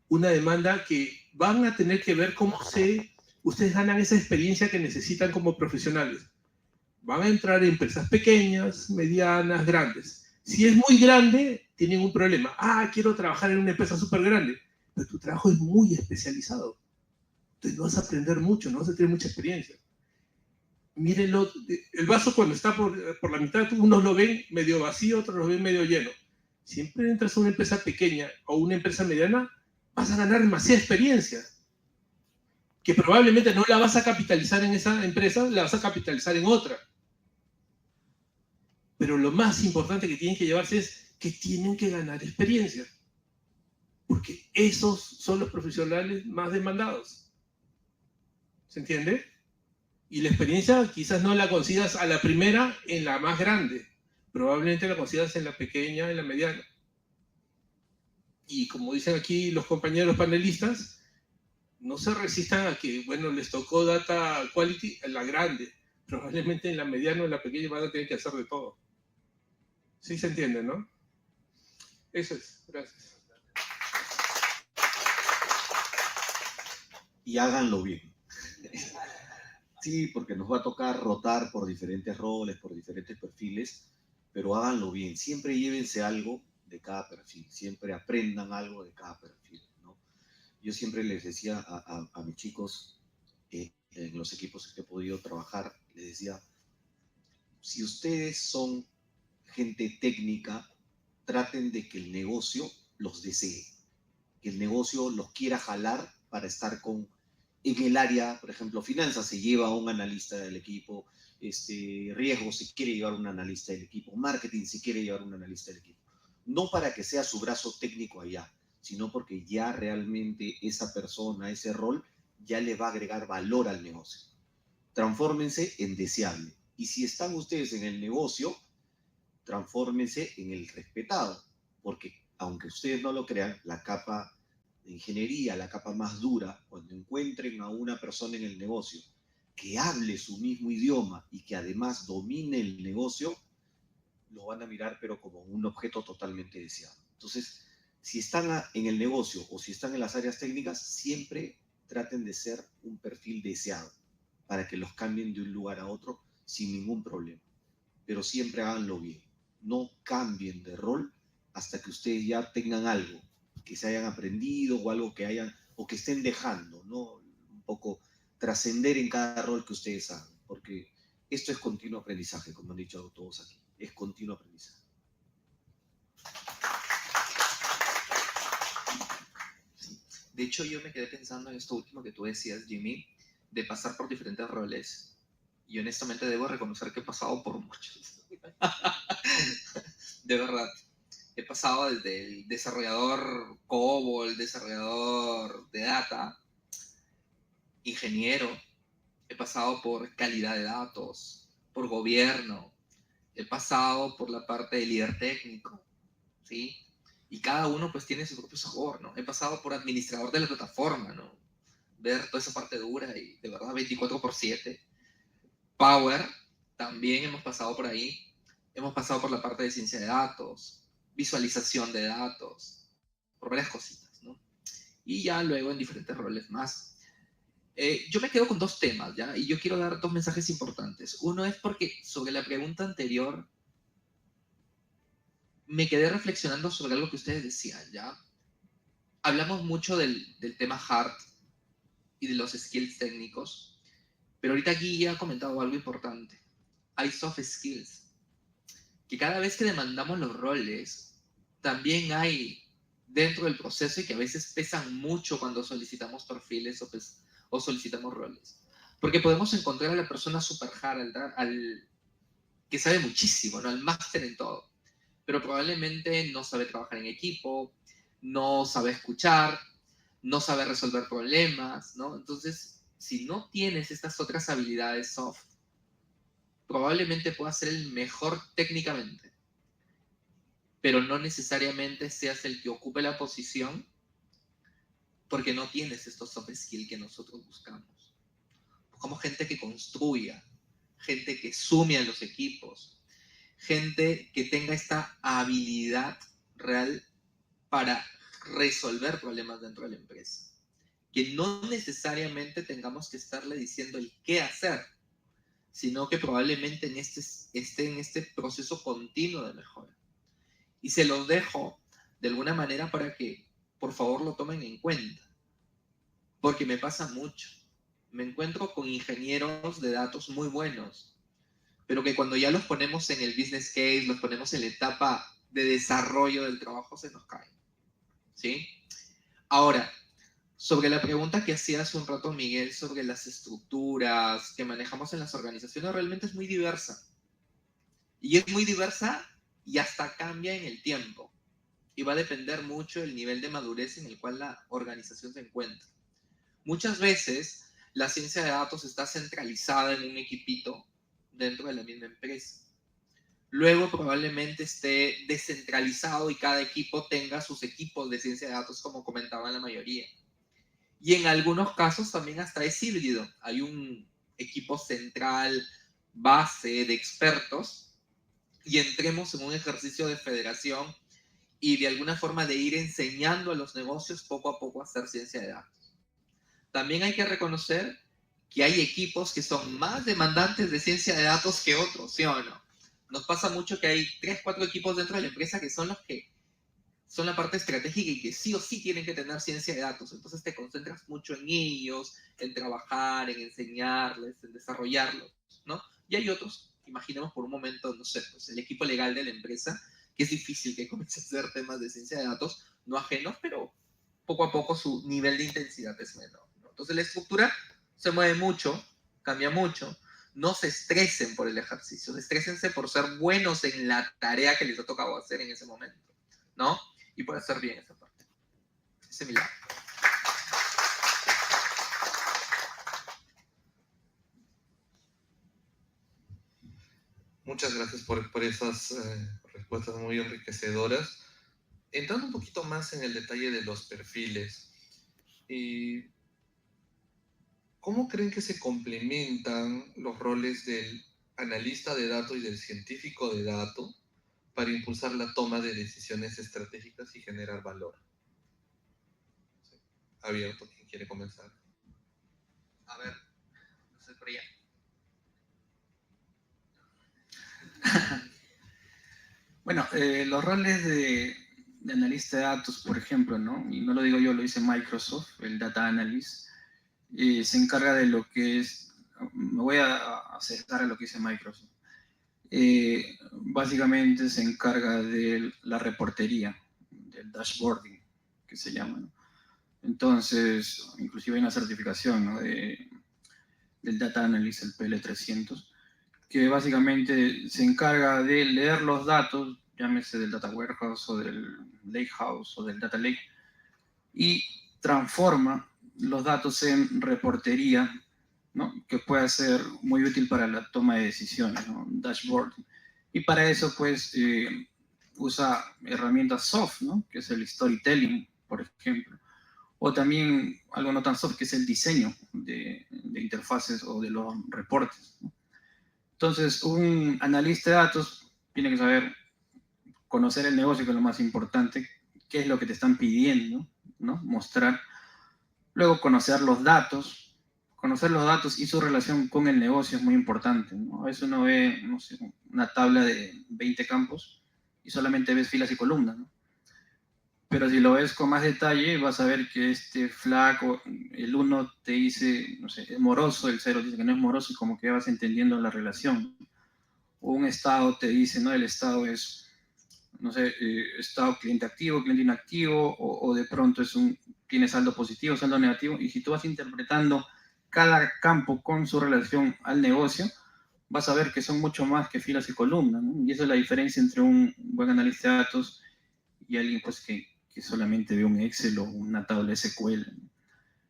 Una demanda que van a tener que ver cómo ustedes ganan esa experiencia que necesitan como profesionales. Van a entrar en empresas pequeñas, medianas, grandes. Si es muy grande, tienen un problema. Quiero trabajar en una empresa súper grande. Pero tu trabajo es muy especializado. Entonces no vas a aprender mucho, no vas a tener mucha experiencia. Mírenlo, el vaso cuando está por la mitad, unos lo ven medio vacío, otros lo ven medio lleno. Siempre entras a una empresa pequeña o una empresa mediana, vas a ganar demasiada experiencia. Que probablemente no la vas a capitalizar en esa empresa, la vas a capitalizar en otra. Pero lo más importante que tienen que llevarse es que tienen que ganar experiencia. Porque esos son los profesionales más demandados. ¿Se entiende? Y la experiencia quizás no la consigas a la primera en la más grande, probablemente la consigas en la pequeña, en la mediana. Y como dicen aquí los compañeros panelistas, no se resistan a que, bueno, les tocó data quality en la grande. Probablemente en la mediana o en la pequeña van a tener que hacer de todo. Sí se entiende, ¿no? Eso es. Gracias.
Y háganlo bien. Sí, porque nos va a tocar rotar por diferentes roles, por diferentes perfiles, pero háganlo bien. Siempre llévense algo de cada perfil, siempre aprendan algo de cada perfil, ¿no? Yo siempre les decía a mis chicos en los equipos en que he podido trabajar, les decía, si ustedes son gente técnica, traten de que el negocio los desee, que el negocio los quiera jalar para estar en el área, por ejemplo, finanzas se lleva a un analista del equipo, riesgo se quiere llevar un analista del equipo, marketing se quiere llevar un analista del equipo. No para que sea su brazo técnico allá, sino porque ya realmente esa persona, ese rol, ya le va a agregar valor al negocio. Transfórmense en deseable. Y si están ustedes en el negocio, transfórmense en el respetado, porque aunque ustedes no lo crean, la capa de ingeniería, la capa más dura, cuando encuentren a una persona en el negocio que hable su mismo idioma y que además domine el negocio, lo van a mirar pero como un objeto totalmente deseado. Entonces, si están en el negocio o si están en las áreas técnicas, siempre traten de ser un perfil deseado para que los cambien de un lugar a otro sin ningún problema. Pero siempre háganlo bien. No cambien de rol hasta que ustedes ya tengan algo que se hayan aprendido o algo que hayan o que estén dejando, ¿no? Un poco trascender en cada rol que ustedes hagan, porque esto es continuo aprendizaje, como han dicho todos aquí, es continuo aprendizaje.
De hecho, yo me quedé pensando en esto último que tú decías, Jimmy, de pasar por diferentes roles. Y honestamente debo reconocer que he pasado por muchos. De verdad. He pasado desde el desarrollador COBOL, desarrollador de data, ingeniero. He pasado por calidad de datos, por gobierno. He pasado por la parte de líder técnico, ¿sí? Y cada uno pues tiene su propio sabor, ¿no? He pasado por administrador de la plataforma, ¿no? Ver toda esa parte dura y de verdad 24/7. Power, también hemos pasado por ahí. Hemos pasado por la parte de ciencia de datos, visualización de datos, por varias cositas, ¿no? Y ya luego en diferentes roles más. Yo me quedo con dos temas, ¿ya? Y yo quiero dar dos mensajes importantes. Uno es porque sobre la pregunta anterior me quedé reflexionando sobre algo que ustedes decían, ¿ya? Hablamos mucho del tema hard y de los skills técnicos, pero ahorita aquí ya ha comentado algo importante. Hay soft skills, que cada vez que demandamos los roles, también hay dentro del proceso y que a veces pesan mucho cuando solicitamos perfiles o solicitamos roles. Porque podemos encontrar a la persona super hard, que sabe muchísimo, ¿no? Al máster en todo, pero probablemente no sabe trabajar en equipo, no sabe escuchar, no sabe resolver problemas, ¿no? Entonces, si no tienes estas otras habilidades soft, probablemente puedas ser el mejor técnicamente, pero no necesariamente seas el que ocupe la posición porque no tienes estos soft skills que nosotros buscamos. Buscamos gente que construya, gente que sume a los equipos, gente que tenga esta habilidad real para resolver problemas dentro de la empresa. Que no necesariamente tengamos que estarle diciendo el qué hacer, sino que probablemente esté en este proceso continuo de mejora. Y se los dejo de alguna manera para que por favor lo tomen en cuenta, porque me pasa mucho. Me encuentro con ingenieros de datos muy buenos, pero que cuando ya los ponemos en el business case, los ponemos en la etapa de desarrollo del trabajo, se nos caen, ¿sí? Ahora, sobre la pregunta que hacía hace un rato Miguel sobre las estructuras que manejamos en las organizaciones, realmente es muy diversa. Y es muy diversa y hasta cambia en el tiempo. Y va a depender mucho del nivel de madurez en el cual la organización se encuentra. Muchas veces la ciencia de datos está centralizada en un equipito dentro de la misma empresa. Luego probablemente esté descentralizado y cada equipo tenga sus equipos de ciencia de datos, como comentaban la mayoría. Y en algunos casos también hasta es híbrido. Hay un equipo central, base de expertos, y entremos en un ejercicio de federación y de alguna forma de ir enseñando a los negocios poco a poco a hacer ciencia de datos. También hay que reconocer que hay equipos que son más demandantes de ciencia de datos que otros, ¿sí o no? Nos pasa mucho que hay 3, 4 equipos dentro de la empresa que son los que son la parte estratégica y que sí o sí tienen que tener ciencia de datos. Entonces te concentras mucho en ellos, en trabajar, en enseñarles, en desarrollarlos, ¿no? Y hay otros, imaginemos por un momento, no sé, pues el equipo legal de la empresa, que es difícil que comience a hacer temas de ciencia de datos, no ajenos, pero poco a poco su nivel de intensidad es menor, ¿no? Entonces la estructura se mueve mucho, cambia mucho. No se estresen por el ejercicio, estrésense por ser buenos en la tarea que les ha tocado hacer en ese momento, ¿no? Y por hacer bien esa parte. Ese es mi lado.
Muchas gracias por esas respuestas muy enriquecedoras. Entrando un poquito más en el detalle de los perfiles, ¿cómo creen que se complementan los roles del analista de datos y del científico de datos para impulsar la toma de decisiones estratégicas y generar valor? Sí. Abierto, ¿quién quiere comenzar?
A ver, no sé, por allá.
Bueno, los roles de analista de datos, por ejemplo, ¿no? Y no lo digo yo, lo dice Microsoft, el Data Analyst, se encarga de lo que es, me voy a acercar a lo que dice Microsoft. Básicamente se encarga de la reportería, del dashboarding, que se llama, ¿no? Entonces, inclusive hay una certificación, ¿no? del Data Analyst, el PL300, que básicamente se encarga de leer los datos, llámese del Data Warehouse o del Lakehouse o del Data Lake, y transforma los datos en reportería, ¿no? Que puede ser muy útil para la toma de decisiones, ¿no? Dashboard. Y para eso, pues, usa herramientas soft, ¿no? Que es el storytelling, por ejemplo. O también algo no tan soft, que es el diseño de interfaces o de los reportes, ¿no? Entonces, un analista de datos tiene que saber conocer el negocio, que es lo más importante, qué es lo que te están pidiendo, ¿no? Mostrar. Luego, conocer los datos y su relación con el negocio es muy importante, ¿no? A veces uno ve, no sé, una tabla de 20 campos y solamente ves filas y columnas, ¿no? Pero si lo ves con más detalle, vas a ver que este flag, el 1 te dice, no sé, es moroso, el 0 dice que no es moroso, y como que vas entendiendo la relación. O un estado te dice, ¿no? El estado es, no sé, estado cliente activo, cliente inactivo, o de pronto tiene saldo positivo, saldo negativo, y si tú vas interpretando cada campo con su relación al negocio, vas a ver que son mucho más que filas y columnas, ¿no? Y esa es la diferencia entre un buen analista de datos y alguien, pues, que solamente ve un Excel o una tabla SQL.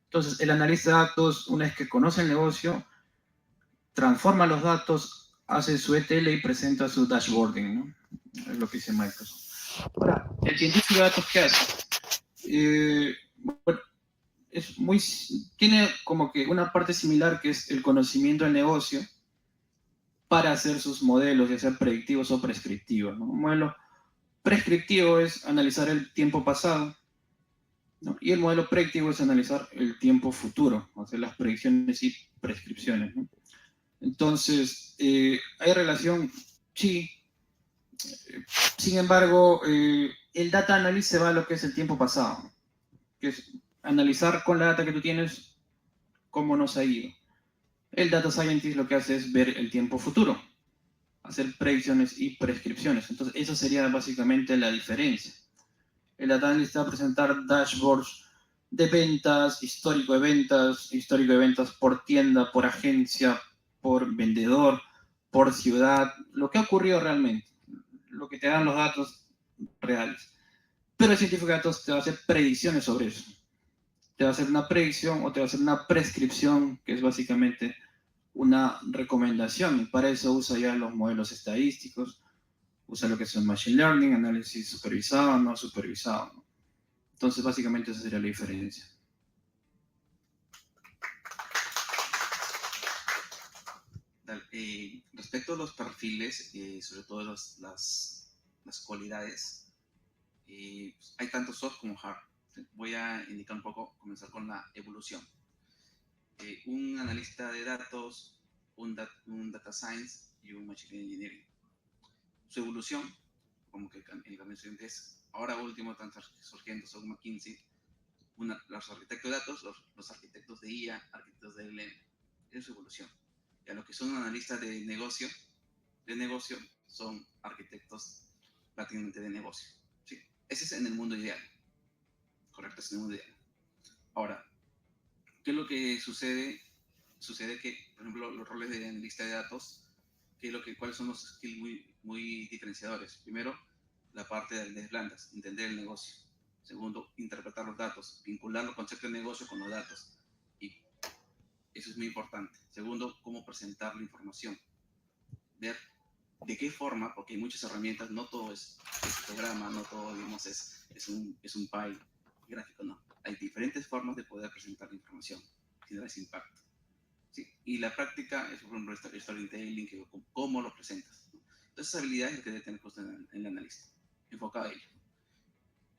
Entonces, el analista de datos, una vez que conoce el negocio, transforma los datos, hace su ETL y presenta su dashboarding, ¿no? Es lo que dice Microsoft. Ahora, ¿el científico de datos qué hace? Bueno, tiene como que una parte similar, que es el conocimiento del negocio para hacer sus modelos, ya sean predictivos o prescriptivos, ¿no? Un modelo prescriptivo es analizar el tiempo pasado, ¿no? Y el modelo predictivo es analizar el tiempo futuro, hacer las predicciones y prescripciones, ¿no? Entonces, ¿hay relación? Sí. Sin embargo, el data analysis se va a lo que es el tiempo pasado, que es analizar con la data que tú tienes cómo nos ha ido. El data scientist lo que hace es ver el tiempo futuro, hacer predicciones y prescripciones. Entonces, esa sería básicamente la diferencia. El data analyst va a presentar dashboards de ventas, histórico de ventas por tienda, por agencia, por vendedor, por ciudad, lo que ha ocurrido realmente, lo que te dan los datos reales. Pero el científico de datos te va a hacer predicciones sobre eso. Te va a hacer una predicción o te va a hacer una prescripción, que es básicamente una recomendación, y para eso usa ya los modelos estadísticos, usa lo que es el Machine Learning, análisis supervisado, no supervisado, ¿no? Entonces, básicamente esa sería la diferencia.
Respecto a los perfiles, sobre todo las cualidades, hay tanto soft como hard. Voy a indicar un poco, comenzar con la evolución. Un analista de datos, un data science y un machine engineering. Su evolución, como que el camino es, ahora último están surgiendo según McKinsey, los arquitectos de datos, los arquitectos de IA, arquitectos de LLM. Es su evolución. Ya lo que son analistas de negocio son arquitectos prácticamente de negocio. ¿Sí? Ese es en el mundo ideal. Correcto, es en el mundo ideal. Ahora, ¿qué es lo que sucede? Sucede que, por ejemplo, los roles de analista de datos, ¿cuáles son los skills muy diferenciadores? Primero, la parte de blandas, entender el negocio. Segundo, interpretar los datos, vincular los conceptos de negocio con los datos. Y eso es muy importante. Segundo, cómo presentar la información. Ver de qué forma, porque hay muchas herramientas, no todo es programa, no todo, digamos, es un pie gráfico, no. Hay diferentes formas de poder presentar la información, generar ese impacto. ¿Sí? Y la práctica es, por ejemplo, el storytelling, cómo lo presentas, ¿no? Entonces, esa habilidad es la que debe tener en el analista, enfocado a ello.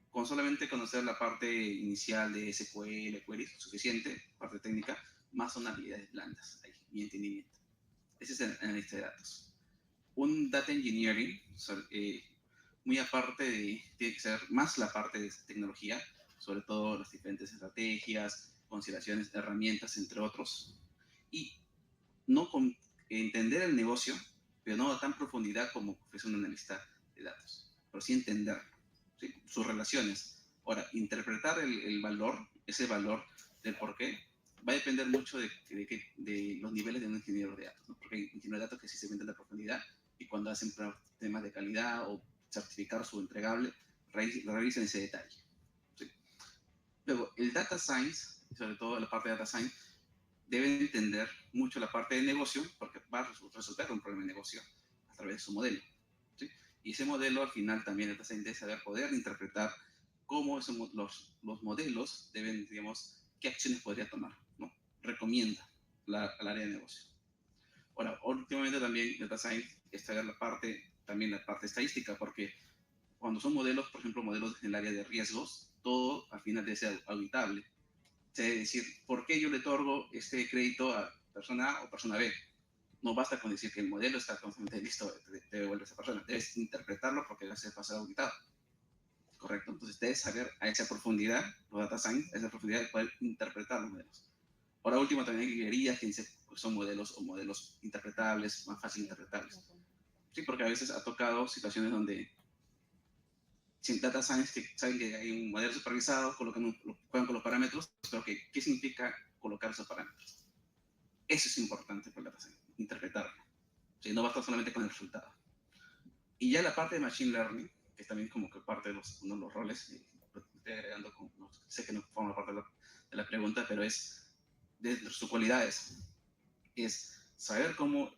Con solamente conocer la parte inicial de SQL, queries, suficiente, parte técnica, más son habilidades blandas, y entendimiento. Ese es el analista de datos. Un data engineering, muy aparte tiene que ser más la parte de tecnología, sobre todo las diferentes estrategias, consideraciones, herramientas, entre otros. Y no entender el negocio, pero no a tan profundidad como es un analista de datos, pero sí entender, ¿sí?, sus relaciones. Ahora, interpretar el valor, ese valor del por qué, va a depender mucho de los niveles de un ingeniero de datos, ¿no? Porque hay ingenieros de datos que sí se meten en la profundidad y cuando hacen temas de calidad o certificar su entregable, revisan ese detalle, ¿sí? Luego, el data science, sobre todo la parte de data science, debe entender mucho la parte de negocio porque va a resolver un problema de negocio a través de su modelo, ¿sí? Y ese modelo al final también el data science debe saber poder interpretar cómo los modelos deben, digamos, qué acciones podría tomar, ¿no? Recomienda al área de negocio. Ahora, últimamente también data science está también la parte estadística, porque cuando son modelos, por ejemplo, modelos en el área de riesgos, todo al final debe ser auditable. Es decir, ¿por qué yo le otorgo este crédito a persona A o persona B? No basta con decir que el modelo está constantemente listo, te devuelve a esa persona. Debes interpretarlo porque debe ser pasado auditado. Correcto. Entonces, debes saber a esa profundidad, los data science, a esa profundidad de poder interpretar los modelos. Ahora último, también hay librerías que son modelos interpretables, más fácil interpretables. Sí, porque a veces ha tocado situaciones donde sin data science que saben que hay un modelo supervisado, juegan con los parámetros, pero ¿qué significa colocar esos parámetros? Eso es importante para el data science, interpretarlo. ¿Sí? No basta solamente con el resultado. Y ya la parte de machine learning, que es también como que parte de uno de los roles, estoy agregando, sé que no forma parte de la pregunta, pero es de sus cualidades, es saber cómo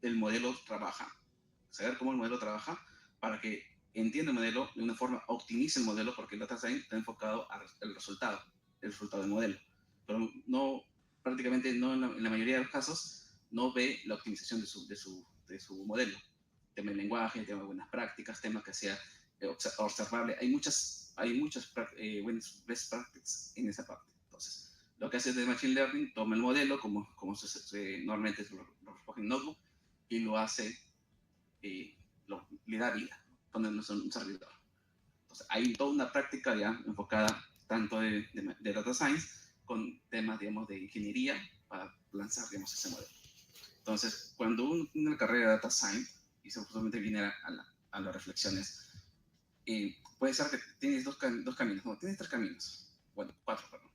el modelo trabaja, para que entienda el modelo de una forma, optimice el modelo, porque el data science está enfocado al resultado del modelo, pero prácticamente no en la mayoría de los casos no ve la optimización de su modelo. Tema de lenguaje, tema de buenas prácticas, tema que sea observable. Hay muchas buenas best practices en esa parte. Entonces, lo que hace de Machine Learning, toma el modelo, como normalmente lo recoge en Notebook, y lo hace, le da vida, poniéndolo en un servidor. Entonces, hay toda una práctica ya enfocada tanto de Data Science con temas, digamos, de ingeniería para lanzar, digamos, ese modelo. Entonces, cuando uno tiene una carrera de Data Science, y justamente viene a las reflexiones, puede ser que tienes dos caminos, no, tienes 3 caminos, bueno, 4, perdón.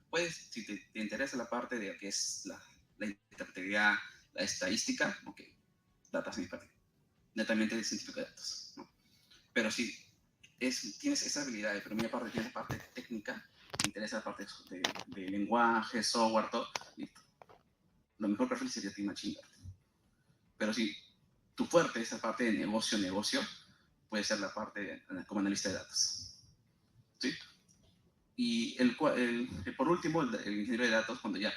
Puedes, si te interesa la parte de que es la interpretabilidad, la estadística, ok, Data Science para ti, netamente de científico de datos, ¿no? Pero si tienes esa habilidad, pero muy aparte tienes la parte técnica, te interesa la parte de lenguaje, software, todo, listo. Lo mejor perfil sería Machine Learning. Pero si tu fuerte, esa parte de negocio, puede ser la parte como analista de datos. ¿Sí? Y por último, el ingeniero de datos, cuando ya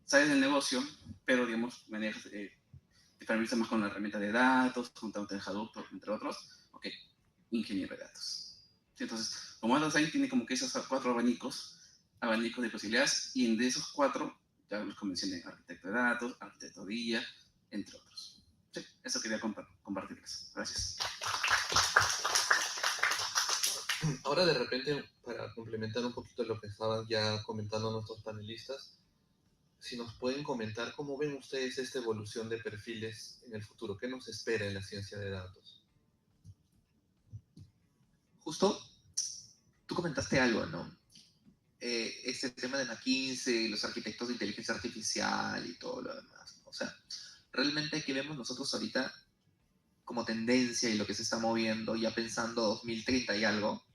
sabes del negocio, pero, digamos, manejas, te familiarizas más con la herramienta de datos, juntamente de Hadoop, entre otros, ok, ingeniero de datos. ¿Sí? Entonces, como Data Science tiene como que esos 4 abanicos de posibilidades, y de esos 4, ya los mencioné, arquitecto de datos, arquitecto de IA, entre otros. Sí, eso quería compartirles. Gracias.
Ahora de repente, para complementar un poquito lo que estaban ya comentando nuestros panelistas, si nos pueden comentar cómo ven ustedes esta evolución de perfiles en el futuro, ¿qué nos espera en la ciencia de datos?
Justo, tú comentaste algo, ¿no? Este tema de McKinsey, los arquitectos de inteligencia artificial y todo lo demás, ¿no? O sea, realmente que vemos nosotros ahorita como tendencia y lo que se está moviendo, ya pensando 2030 y algo,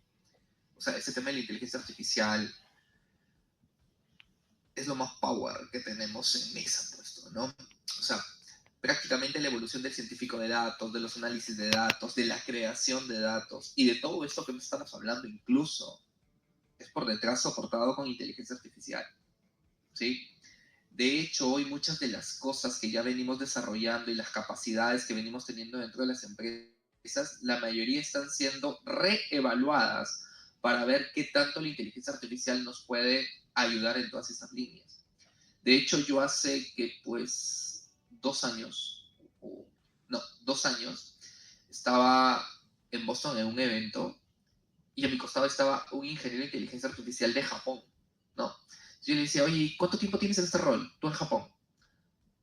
o sea, ese tema de la inteligencia artificial es lo más power que tenemos en mesa puesto, ¿no? O sea, prácticamente la evolución del científico de datos, de los análisis de datos, de la creación de datos y de todo esto que nos estamos hablando incluso, es por detrás soportado con inteligencia artificial, ¿sí? De hecho, hoy muchas de las cosas que ya venimos desarrollando y las capacidades que venimos teniendo dentro de las empresas, la mayoría están siendo reevaluadas para ver qué tanto la inteligencia artificial nos puede ayudar en todas estas líneas. De hecho, yo hace que pues 2 años, no, 2 años, estaba en Boston en un evento y a mi costado estaba un ingeniero de inteligencia artificial de Japón, ¿no? Yo le decía, oye, ¿cuánto tiempo tienes en este rol, tú en Japón?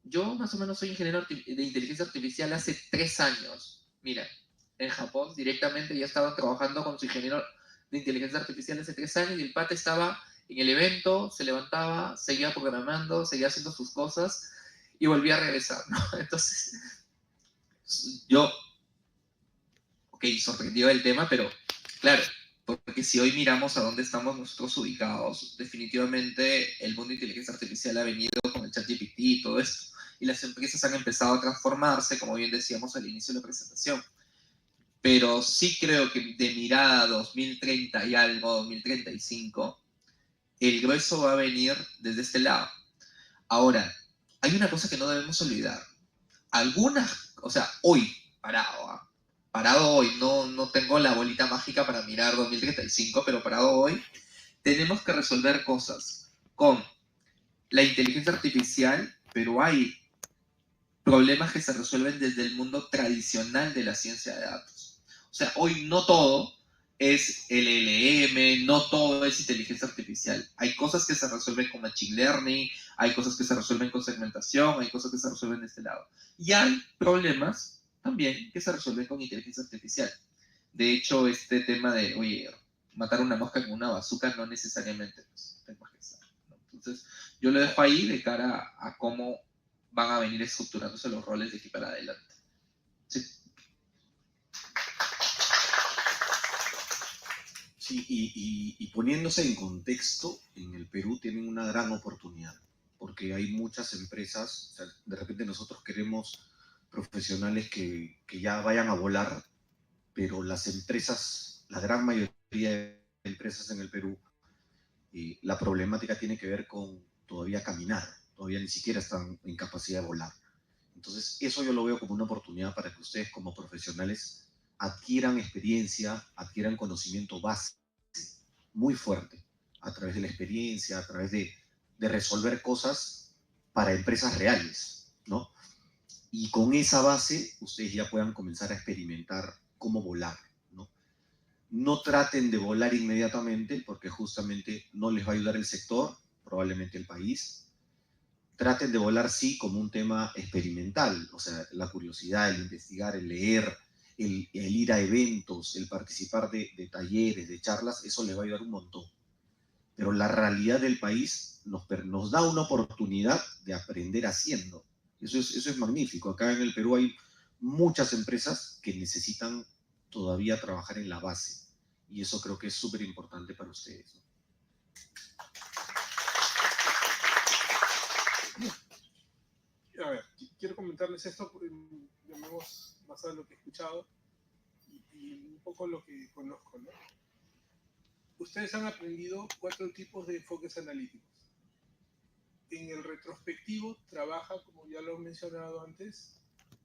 Yo más o menos soy ingeniero de inteligencia artificial hace 3 años. Mira, en Japón directamente ya estaban trabajando con su ingeniero de inteligencia artificial hace 3 años y el pata estaba en el evento, se levantaba, seguía programando, seguía haciendo sus cosas y volvía a regresar, ¿no? Entonces, yo, ok, sorprendido del tema, pero claro, porque si hoy miramos a dónde estamos nosotros ubicados, definitivamente el mundo de inteligencia artificial ha venido con el ChatGPT y todo esto, y las empresas han empezado a transformarse, como bien decíamos al inicio de la presentación. Pero sí creo que de mirada a 2030 y algo, 2035, el grueso va a venir desde este lado. Ahora, hay una cosa que no debemos olvidar. Algunas, o sea, hoy, parado hoy, no tengo la bolita mágica para mirar 2035, pero parado hoy, tenemos que resolver cosas con la inteligencia artificial, pero hay problemas que se resuelven desde el mundo tradicional de la ciencia de datos. O sea, hoy no todo es LLM, no todo es inteligencia artificial. Hay cosas que se resuelven con machine learning, hay cosas que se resuelven con segmentación, hay cosas que se resuelven de este lado. Y hay problemas también que se resuelven con inteligencia artificial. De hecho, este tema de, oye, matar una mosca con una bazooka no necesariamente pues, tengo que estar, ¿no? Entonces, yo lo dejo ahí de cara a cómo van a venir estructurándose los roles de aquí para adelante. Sí.
Sí, y poniéndose en contexto, en el Perú tienen una gran oportunidad, porque hay muchas empresas, o sea, de repente nosotros queremos profesionales que ya vayan a volar, pero las empresas, la gran mayoría de empresas en el Perú, la problemática tiene que ver con todavía caminar, todavía ni siquiera están en capacidad de volar. Entonces, eso yo lo veo como una oportunidad para que ustedes como profesionales adquieran experiencia, adquieran conocimiento base muy fuerte a través de la experiencia, a través de resolver cosas para empresas reales, ¿no? Y con esa base ustedes ya puedan comenzar a experimentar cómo volar, ¿no? No traten de volar inmediatamente porque justamente no les va a ayudar el sector, probablemente el país. Traten de volar sí como un tema experimental, o sea, la curiosidad, el investigar, el leer, el ir a eventos, el participar de talleres, de charlas, eso les va a ayudar un montón. Pero la realidad del país nos da una oportunidad de aprender haciendo. Eso es magnífico. Acá en el Perú hay muchas empresas que necesitan todavía trabajar en la base. Y eso creo que es súper importante para ustedes, ¿no?
A ver, quiero comentarles esto, llamemos basado en lo que he escuchado y un poco lo que conozco, ¿no? Ustedes han aprendido 4 tipos de enfoques analíticos. En el retrospectivo trabaja, como ya lo he mencionado antes,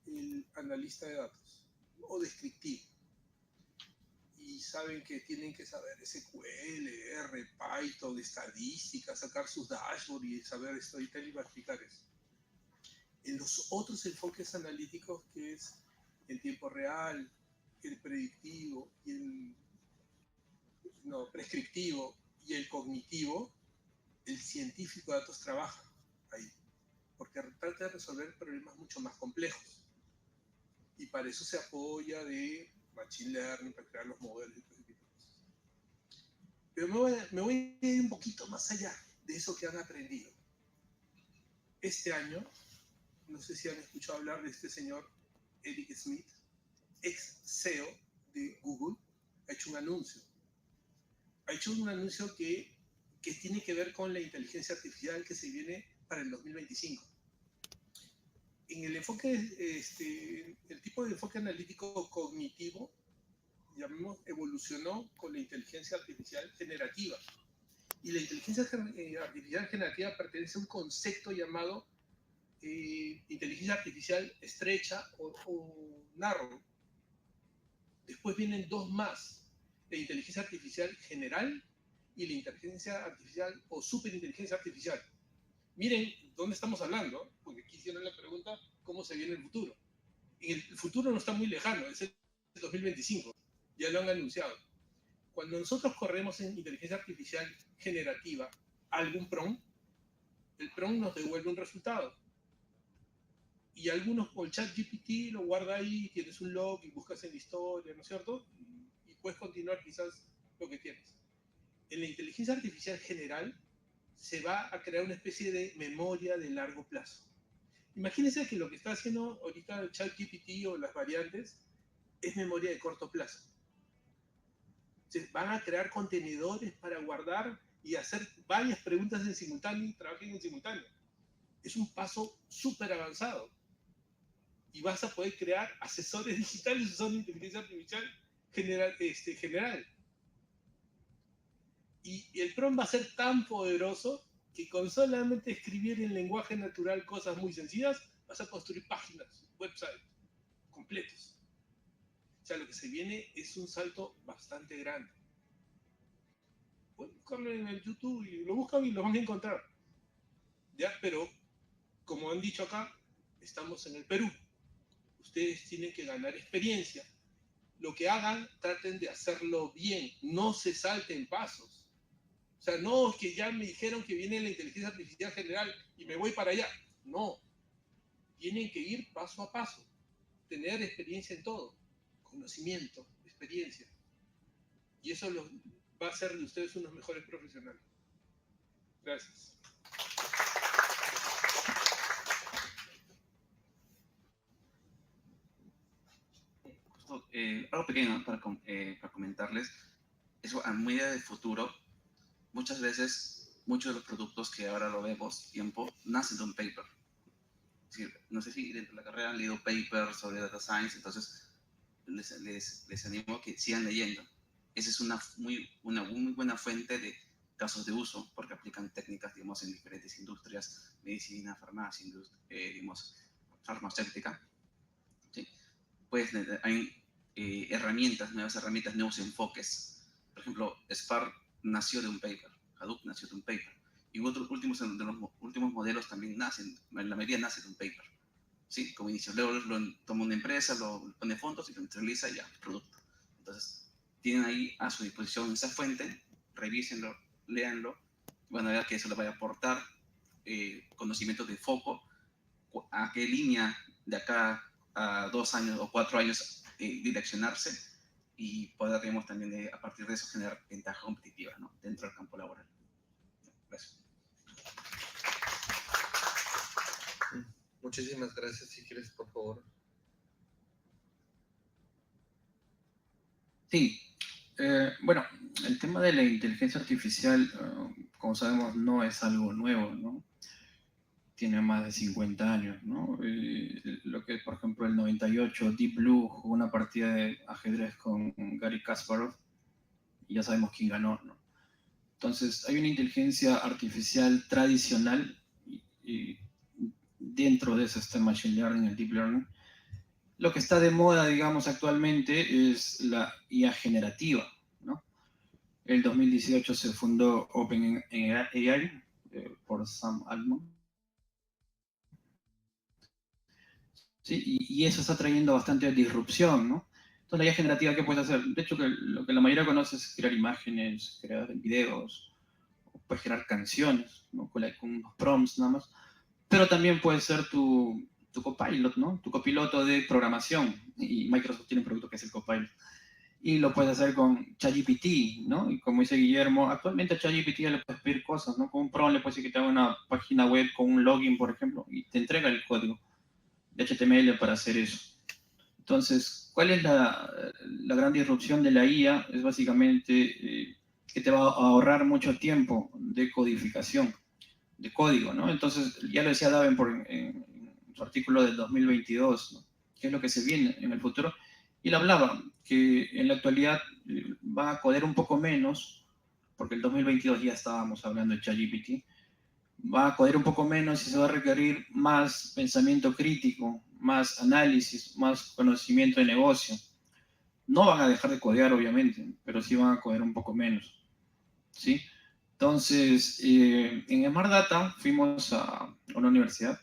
el analista de datos o descriptivo. Y saben que tienen que saber SQL, R, Python, estadística, sacar sus dashboards y saber storytelling para explicar eso. En los otros enfoques analíticos, que es el tiempo real, el predictivo y prescriptivo y el cognitivo, el científico de datos trabaja ahí, porque trata de resolver problemas mucho más complejos. Y para eso se apoya de Machine Learning, para crear los modelos y todo ese tipo de cosas. Pero me voy a ir un poquito más allá de eso que han aprendido. Este año, no sé si han escuchado hablar de este señor Eric Schmidt, ex CEO de Google, ha hecho un anuncio. Ha hecho un anuncio que tiene que ver con la inteligencia artificial que se viene para el 2025. En el enfoque, el tipo de enfoque analítico cognitivo, llamemos, evolucionó con la inteligencia artificial generativa. Y la inteligencia artificial generativa pertenece a un concepto llamado inteligencia artificial estrecha o narrow. Después vienen 2 más, la inteligencia artificial general y la inteligencia artificial o superinteligencia artificial. Miren dónde estamos hablando, porque aquí hicieron la pregunta, ¿cómo se viene el futuro? El futuro no está muy lejano, es el 2025, ya lo han anunciado. Cuando nosotros corremos en inteligencia artificial generativa algún prompt, el prompt nos devuelve un resultado. Y algunos, o el chat GPT lo guarda ahí, tienes un log y buscas en la historia, ¿no es cierto? Y puedes continuar quizás lo que tienes. En la inteligencia artificial general se va a crear una especie de memoria de largo plazo. Imagínense que lo que está haciendo ahorita el chat GPT o las variantes es memoria de corto plazo. Se van a crear contenedores para guardar y hacer varias preguntas en simultáneo y trabajen en simultáneo. Es un paso súper avanzado. Y vas a poder crear asesores digitales usando inteligencia artificial general. Y el prompt va a ser tan poderoso que con solamente escribir en lenguaje natural cosas muy sencillas, vas a construir páginas, websites completos. O sea, lo que se viene es un salto bastante grande. Pueden buscarlo en el YouTube y lo buscan y lo van a encontrar. ¿Ya? Pero, como han dicho acá, estamos en el Perú. Ustedes tienen que ganar experiencia. Lo que hagan, traten de hacerlo bien. No se salten pasos. O sea, no es que ya me dijeron que viene la inteligencia artificial general y me voy para allá. No. Tienen que ir paso a paso. Tener experiencia en todo. Conocimiento, experiencia. Y eso va a hacer de ustedes unos mejores profesionales. Gracias.
Algo pequeño para comentarles. Eso a medida del futuro, muchas veces, muchos de los productos que ahora lo vemos tiempo, nacen de un paper. Es decir, no sé si dentro de la carrera han leído papers sobre data science, entonces les animo a que sigan leyendo. Esa es una muy buena fuente de casos de uso, porque aplican técnicas, digamos, en diferentes industrias, medicina, farmacia, digamos, farmacéutica. ¿Sí? Pues hay nuevas herramientas, nuevos enfoques. Por ejemplo, Spark nació de un paper, Hadoop nació de un paper. Y de los últimos modelos también nacen, la mayoría nace de un paper. ¿Sí? Como inicio. Luego lo toma una empresa, lo pone fondos y lo centraliza y ya, producto. Entonces, tienen ahí a su disposición esa fuente, revísenlo, léanlo, van a ver que eso les va a aportar conocimiento de foco, a qué línea de acá a 2 años o 4 años direccionarse y poder, digamos, también a partir de eso generar ventaja competitiva, ¿no?, dentro del campo laboral. Gracias.
Muchísimas gracias. Si quieres, por favor.
Sí. Bueno, el tema de la inteligencia artificial, como sabemos, no es algo nuevo, ¿no? tiene más de 50 años, ¿no? Lo que, por ejemplo, el 98, Deep Blue jugó una partida de ajedrez con Garry Kasparov y ya sabemos quién ganó, ¿no? Entonces, hay una inteligencia artificial tradicional y dentro de eso está el Machine Learning, el Deep Learning. Lo que está de moda, digamos, actualmente es la IA generativa, ¿no? En 2018 se fundó OpenAI por Sam Altman. ¿Sí? Y eso está trayendo bastante disrupción, ¿no? Entonces, la IA generativa, ¿qué puedes hacer? De hecho, lo que la mayoría conoce es crear imágenes, crear videos, o puedes crear canciones, ¿no? Con unos prompts nada más. Pero también puede ser tu copilot, ¿no? Tu copiloto de programación. Y Microsoft tiene un producto que es el Copilot. Y lo puedes hacer con ChatGPT, ¿no? Y como dice Guillermo, actualmente a ChatGPT ya le puedes pedir cosas, ¿no? Con un prompt le puedes decir que te haga una página web con un login, por ejemplo, y te entrega el código de HTML para hacer eso. Entonces, ¿cuál es la gran disrupción de la IA? Es básicamente que te va a ahorrar mucho tiempo de codificación, de código, ¿no? Entonces, ya lo decía Davenport en su artículo del 2022, ¿no? ¿Qué es lo que se viene en el futuro? Y él hablaba que en la actualidad va a coder un poco menos, porque en el 2022 ya estábamos hablando de ChatGPT, va a coder un poco menos y se va a requerir más pensamiento crítico, más análisis, más conocimiento de negocio. No van a dejar de codear, obviamente, pero sí van a coder un poco menos, ¿sí? Entonces, en Smart Data fuimos a una universidad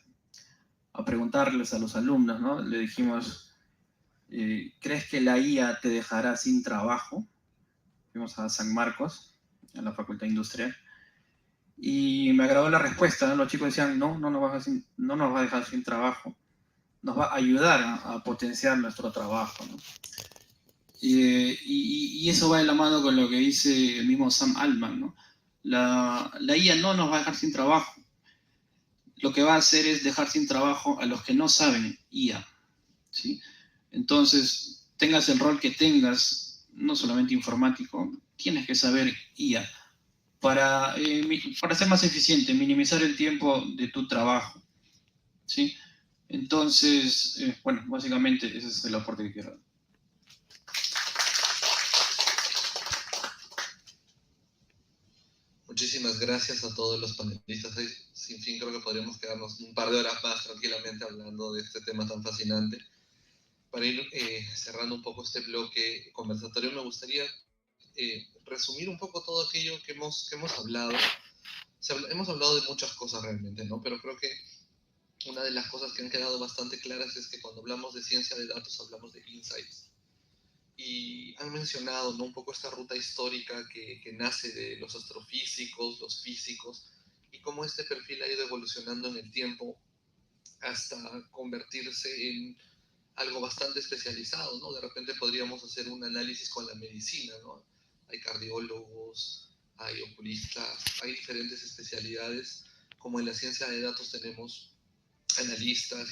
a preguntarles a los alumnos, ¿no? Le dijimos, ¿crees que la IA te dejará sin trabajo? Fuimos a San Marcos, a la Facultad Industrial, y me agradó la respuesta, ¿no? Los chicos decían, no nos va a dejar sin trabajo, nos va a ayudar a potenciar nuestro trabajo, ¿no? Y eso va de la mano con lo que dice el mismo Sam Altman, ¿no? La IA no nos va a dejar sin trabajo. Lo que va a hacer es dejar sin trabajo a los que no saben IA, ¿sí? Entonces, tengas el rol que tengas, no solamente informático, tienes que saber IA para ser más eficiente, minimizar el tiempo de tu trabajo, ¿sí? Entonces, bueno, básicamente ese es el aporte que quiero dar.
Muchísimas gracias a todos los panelistas. Sin fin, creo que podríamos quedarnos un par de horas más tranquilamente hablando de este tema tan fascinante. Para ir cerrando un poco este bloque conversatorio, me gustaría resumir un poco todo aquello que hemos hablado. Hemos hablado de muchas cosas realmente, ¿no? Pero creo que una de las cosas que han quedado bastante claras es que cuando hablamos de ciencia de datos hablamos de insights. Y han mencionado, ¿no?, un poco esta ruta histórica que nace de los astrofísicos, los físicos, y cómo este perfil ha ido evolucionando en el tiempo hasta convertirse en algo bastante especializado, ¿no? De repente podríamos hacer un análisis con la medicina, ¿no? Hay cardiólogos, hay oculistas, hay diferentes especialidades, como en la ciencia de datos tenemos analistas,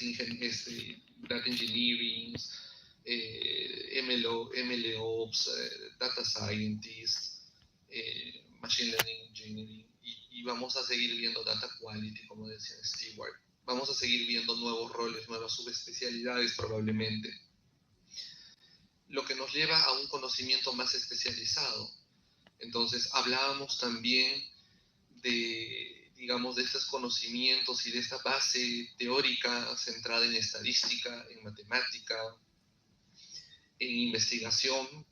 data engineering, MLOps, data scientists, machine learning engineering, y vamos a seguir viendo data quality, como decía Stewart. Vamos a seguir viendo nuevos roles, nuevas subespecialidades probablemente, lo que nos lleva a un conocimiento más especializado. Entonces, hablábamos también de, digamos, de estos conocimientos y de esta base teórica centrada en estadística, en matemática, en investigación,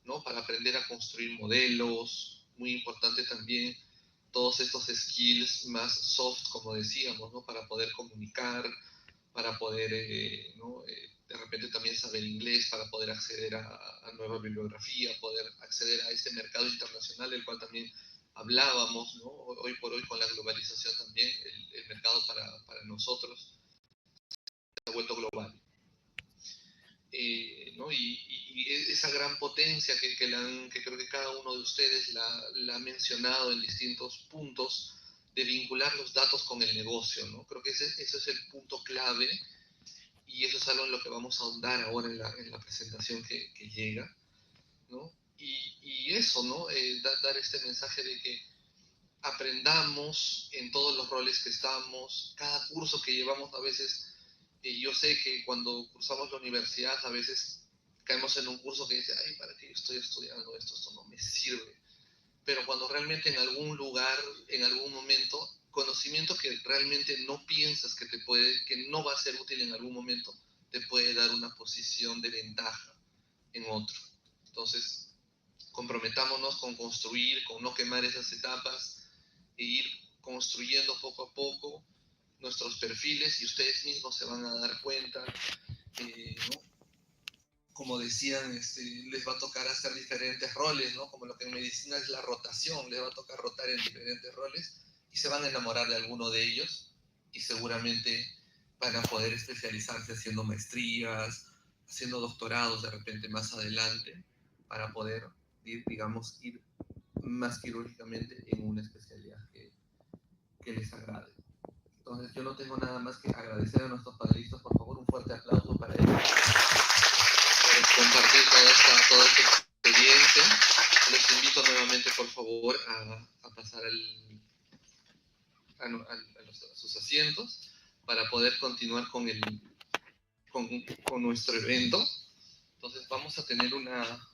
¿no? Para aprender a construir modelos. Muy importante también todos estos skills más soft, como decíamos, ¿no? Para poder comunicar, para poder, ¿no?, de repente también saber inglés, para poder acceder a nueva bibliografía, poder acceder a este mercado internacional, del cual también hablábamos, ¿no? Hoy por hoy con la globalización también, el mercado para nosotros se ha vuelto global. ¿No? Y esa gran potencia que creo que cada uno de ustedes la ha mencionado en distintos puntos, de vincular los datos con el negocio, ¿no? Creo que ese es el punto clave, y eso es algo en lo que vamos a ahondar ahora en la presentación que llega, ¿no? Y eso, ¿no? Dar este mensaje de que aprendamos en todos los roles que estamos, cada curso que llevamos a veces. Yo sé que cuando cursamos la universidad a veces caemos en un curso que dice, ay, ¿para qué yo estoy estudiando esto? Esto no me sirve. Pero cuando realmente en algún lugar, en algún momento, conocimiento que realmente no piensas que no va a ser útil en algún momento, te puede dar una posición de ventaja en otro. Entonces, comprometámonos con construir, con no quemar esas etapas e ir construyendo poco a poco nuestros perfiles y ustedes mismos se van a dar cuenta, ¿no? Como decían, les va a tocar hacer diferentes roles, ¿no? Como lo que en medicina es la rotación, les va a tocar rotar en diferentes roles y se van a enamorar de alguno de ellos y seguramente van a poder especializarse haciendo maestrías, haciendo doctorados de repente más adelante para poder ir, digamos, ir más quirúrgicamente en una especialidad que les agrade. Entonces yo no tengo nada más que agradecer a nuestros panelistas, por favor, un fuerte aplauso para ellos, por compartir toda esta experiencia. Les invito nuevamente, por favor, a pasar a sus asientos para poder continuar con nuestro evento. Entonces vamos a tener una